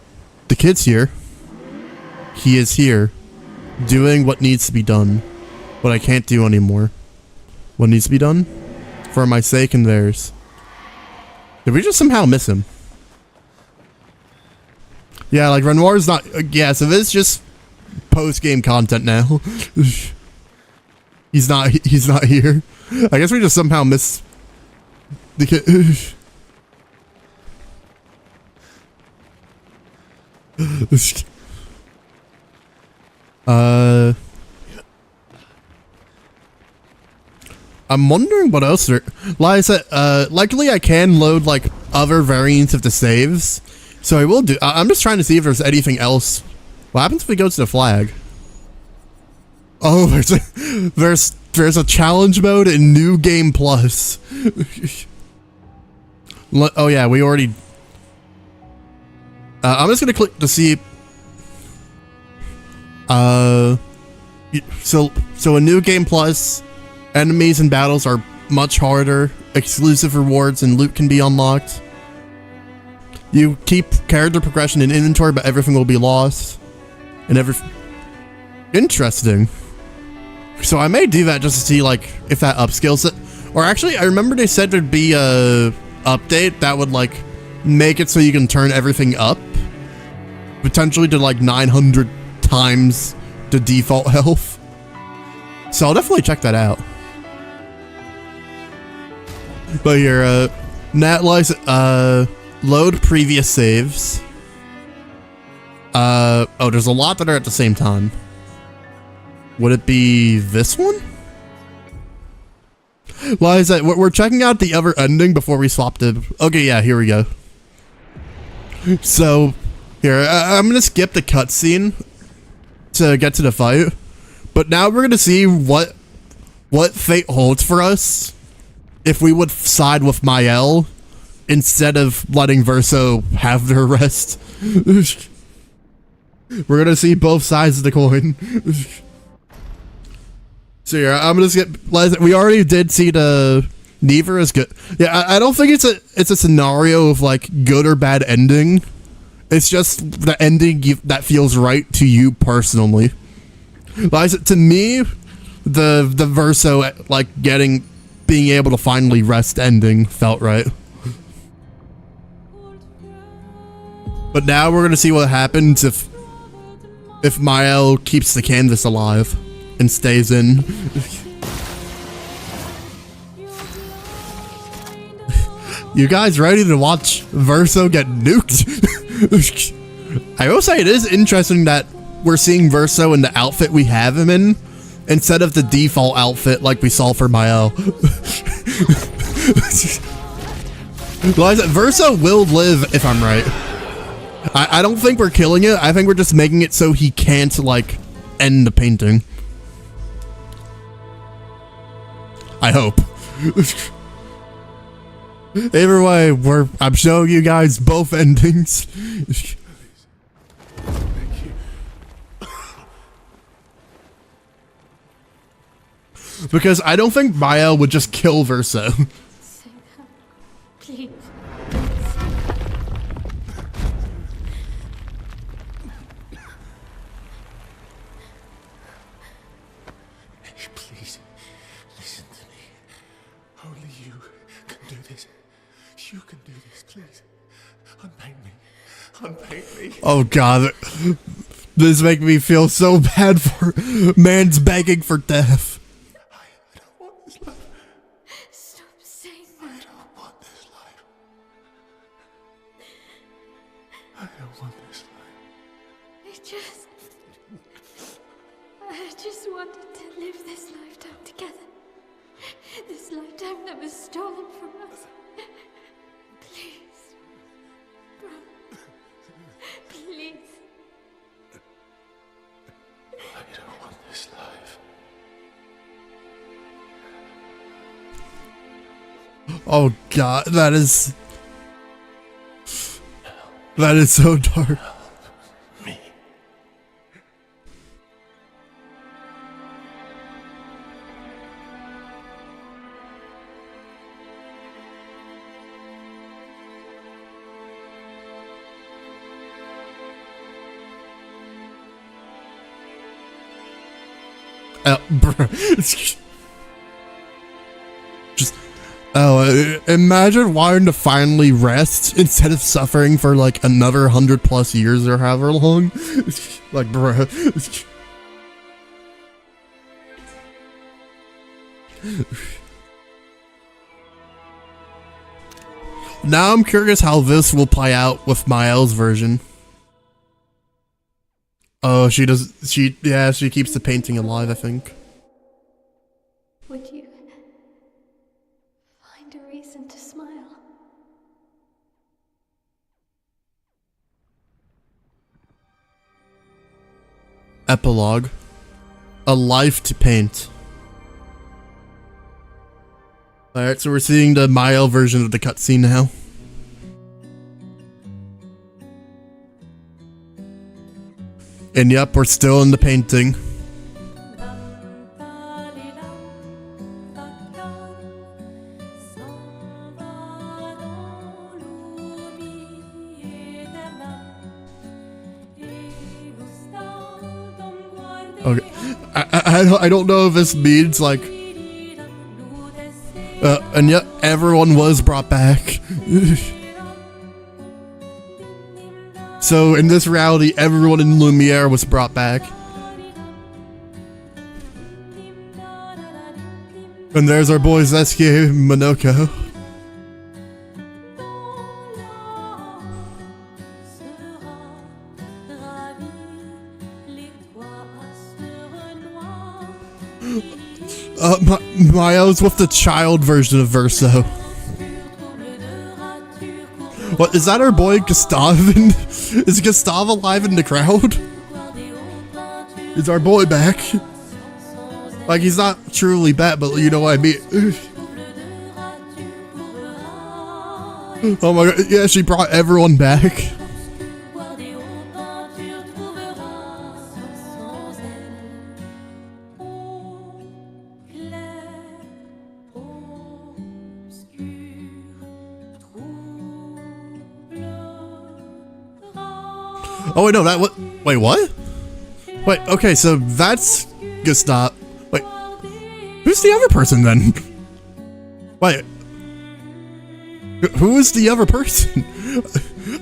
[SPEAKER 1] the kid's here. He is here. Doing what needs to be done. What I can't do anymore. What needs to be done? For my sake and theirs. Did we just somehow miss him? Yeah, like Renoir's not... yeah, so this is just post-game content now. He's not here. I guess we just somehow missed the kid. I'm wondering what else there... Like I said, luckily I can load, like, other variants of the saves. So I will do... I'm just trying to see if there's anything else. What happens if we go to the flag? Oh, there's a challenge mode in New Game Plus. Oh yeah, we already... I'm just gonna click to see... So in New Game Plus, enemies and battles are much harder. Exclusive rewards and loot can be unlocked. You keep character progression in inventory, but everything will be lost. And interesting. So I may do that just to see, like, if that upscales it. Or actually, I remember they said there'd be a update that would, like, make it so you can turn everything up. Potentially to, like, 900 times the default health. So I'll definitely check that out. But here, load previous saves. Oh, there's a lot that are at the same time. Would it be this one? Why is that? We're checking out the other ending before we swap to... Okay, yeah, here we go. So, here, I'm gonna skip the cutscene to get to the fight. But now we're gonna see what fate holds for us if we would side with Mael instead of letting Verso have their rest. We're gonna see both sides of the coin. So yeah, I'm gonna skip. We already did see the neither is good. Yeah, I don't think it's a scenario of like good or bad ending. It's just the ending that feels right to you personally. Like, to me, the Verso like being able to finally rest ending felt right. But now we're gonna see what happens if Mael keeps the canvas alive and stays in. You guys ready to watch Verso get nuked? I will say it is interesting that we're seeing Verso in the outfit we have him in instead of the default outfit like we saw for Mael. Verso will live if I'm right. I don't think we're killing it. I think we're just making it so he can't, like, end the painting. I hope. Either way, I'm showing you guys both endings. Because I don't think Maya would just kill Verso.
[SPEAKER 4] Say that. Please.
[SPEAKER 6] Please, listen to me. Only you can do this. You can do this, please. Unpaint me. Unpaint me.
[SPEAKER 1] Oh god. This makes me feel so bad for man's begging for death.
[SPEAKER 6] I don't want this life.
[SPEAKER 4] Stop saying that.
[SPEAKER 6] I don't want this life. I don't want this life.
[SPEAKER 4] I just wanted to live this lifetime together. This lifetime that was stolen from us. Please. Bro. Please.
[SPEAKER 6] I don't want this life.
[SPEAKER 1] Oh god, that is so dark.
[SPEAKER 6] Me.
[SPEAKER 1] Bruh. Imagine wanting to finally rest instead of suffering for like another 100+ years or however long. Like, bruh. Now I'm curious how this will play out with Mael's version. Oh, she keeps the painting alive, I think.
[SPEAKER 4] Would you find a reason to smile?
[SPEAKER 1] Epilogue. A life to paint. Alright, so we're seeing the Mael version of the cutscene now. And yep, we're still in the painting. Okay, I don't know if this means like, and yet everyone was brought back. So in this reality, everyone in Lumiere was brought back. And there's our boy Zeski Monoko. Mayo's with the child version of Verso. What, is that our boy Gustav? Is Gustav alive in the crowd? Is our boy back? Like, he's not truly back, but you know what I mean. Oh my god, yeah, she brought everyone back. Oh wait, no, wait, what? Wait, okay, so that's Gustav. Wait, who's the other person then? Wait, who is the other person?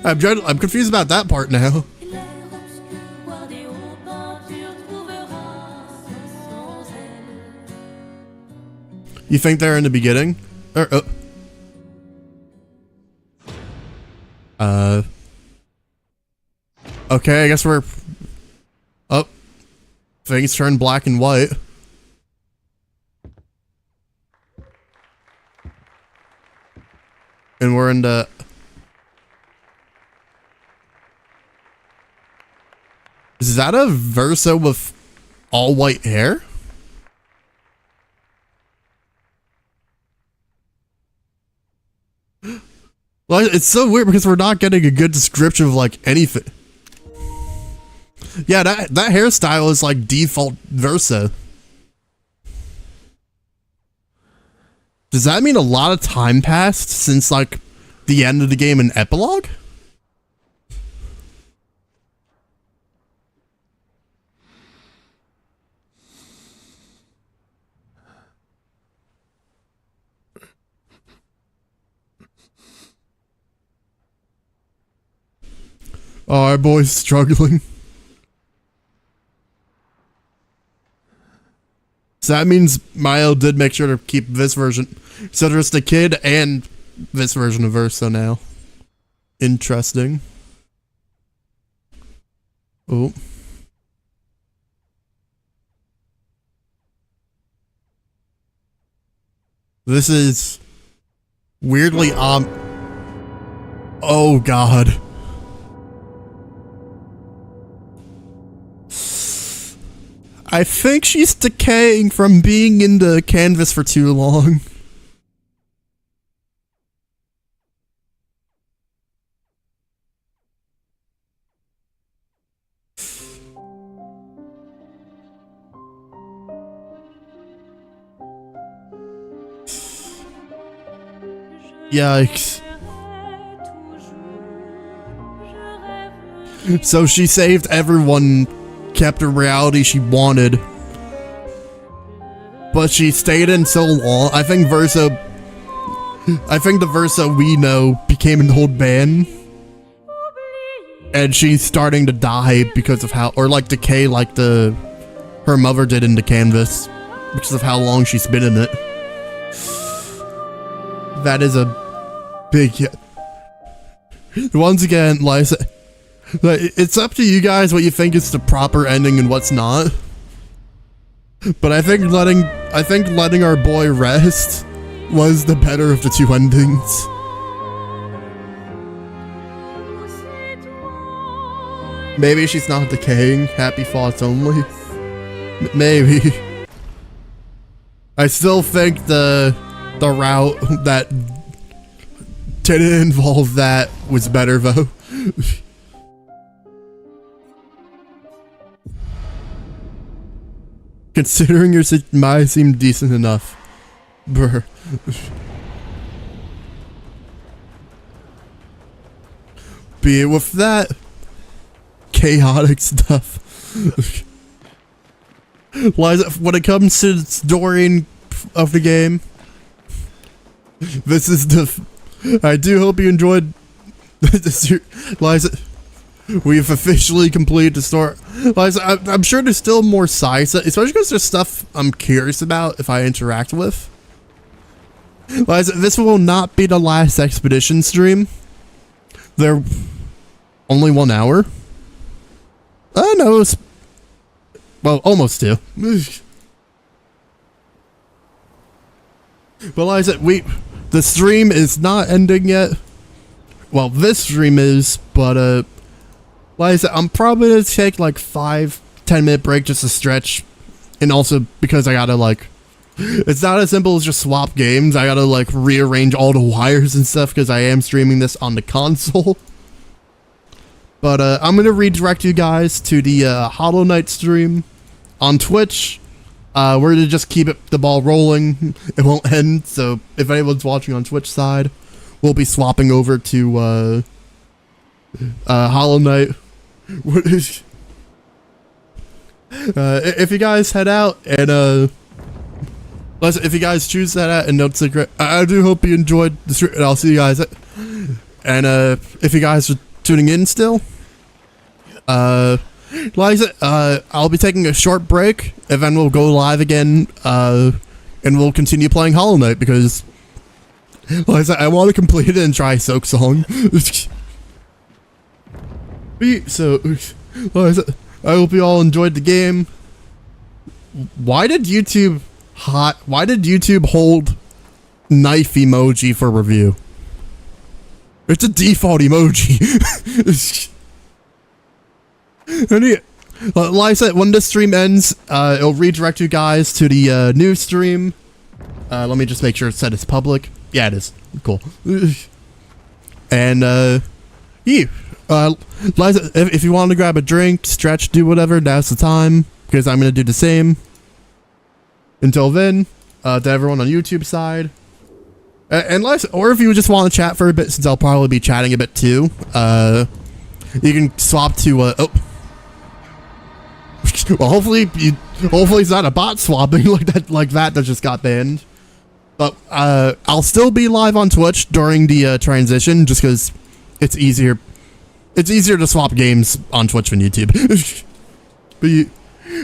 [SPEAKER 1] I'm confused about that part now. You think they're in the beginning? Okay, I guess we're... Oh. Things turn black and white. And we're in the... Is that a Verso with all white hair? Well, it's so weird because we're not getting a good description of like anything. Yeah, that hairstyle is like default Verso. Does that mean a lot of time passed since like the end of the game and epilogue? Oh, our boy's struggling. So that means Milo did make sure to keep this version. So there's the kid and this version of Verso now. Interesting. Oh. This is weirdly oh god. I think she's decaying from being in the canvas for too long. Yikes. So she saved everyone, kept a reality she wanted, but she stayed in so long. I think the Verso we know became an old man, and she's starting to die because of how, or like decay like her mother did in the canvas, because of how long she's been in it. That is a big, once again, Liza, it's up to you guys what you think is the proper ending and what's not. But I think letting our boy rest was the better of the two endings. Maybe she's not decaying. Happy thoughts only. Maybe. I still think the route that didn't involve that was better though. Considering your might seem decent enough. Brr. Be it with that chaotic stuff. Liza, when it comes to the story of the game, this is I do hope you enjoyed this. Liza, we've officially completed the story. Liza, I'm sure there's still more sides, especially because there's stuff I'm curious about if I interact with. Liza, this will not be the last expedition stream. They're only 1 hour. No, it's, well, almost 2. But Liza, the stream is not ending yet. Well, this stream is, but like I said, I'm probably gonna take like 5-10 minute break just to stretch, and also because I gotta like, it's not as simple as just swap games. I gotta like rearrange all the wires and stuff because I am streaming this on the console. But I'm gonna redirect you guys to the Hollow Knight stream on Twitch. We're gonna just keep the ball rolling. It won't end. So if anyone's watching on Twitch side, we'll be swapping over to Hollow Knight. If you guys head out and if you guys choose that out and don't secret, I do hope you enjoyed the stream, and I'll see you guys. And if you guys are tuning in still, like I said, I'll be taking a short break, and then we'll go live again, and we'll continue playing Hollow Knight because, like I said, I want to complete it and try Soak Song. So, like I said, I hope you all enjoyed the game. Why did YouTube hold knife emoji for review? It's a default emoji. Like I said, when this stream ends, it'll redirect you guys to the new stream. Let me just make sure it said it's public. Yeah, it is. Cool. And yeah, if you want to grab a drink, stretch, do whatever, now's the time, because I'm gonna do the same. Until then, to everyone on YouTube side, or if you just want to chat for a bit, since I'll probably be chatting a bit too, you can swap to well, hopefully it's not a bot swapping like that just got banned. But I'll still be live on Twitch during the transition, just because it's easier. It's easier to swap games on Twitch than YouTube. But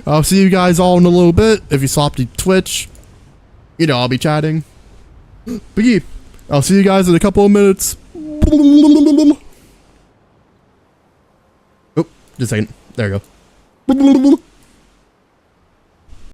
[SPEAKER 1] I'll see you guys all in a little bit. If you swap to Twitch, you know I'll be chatting. But yeah, I'll see you guys in a couple of minutes. Oh, just a second. There you go.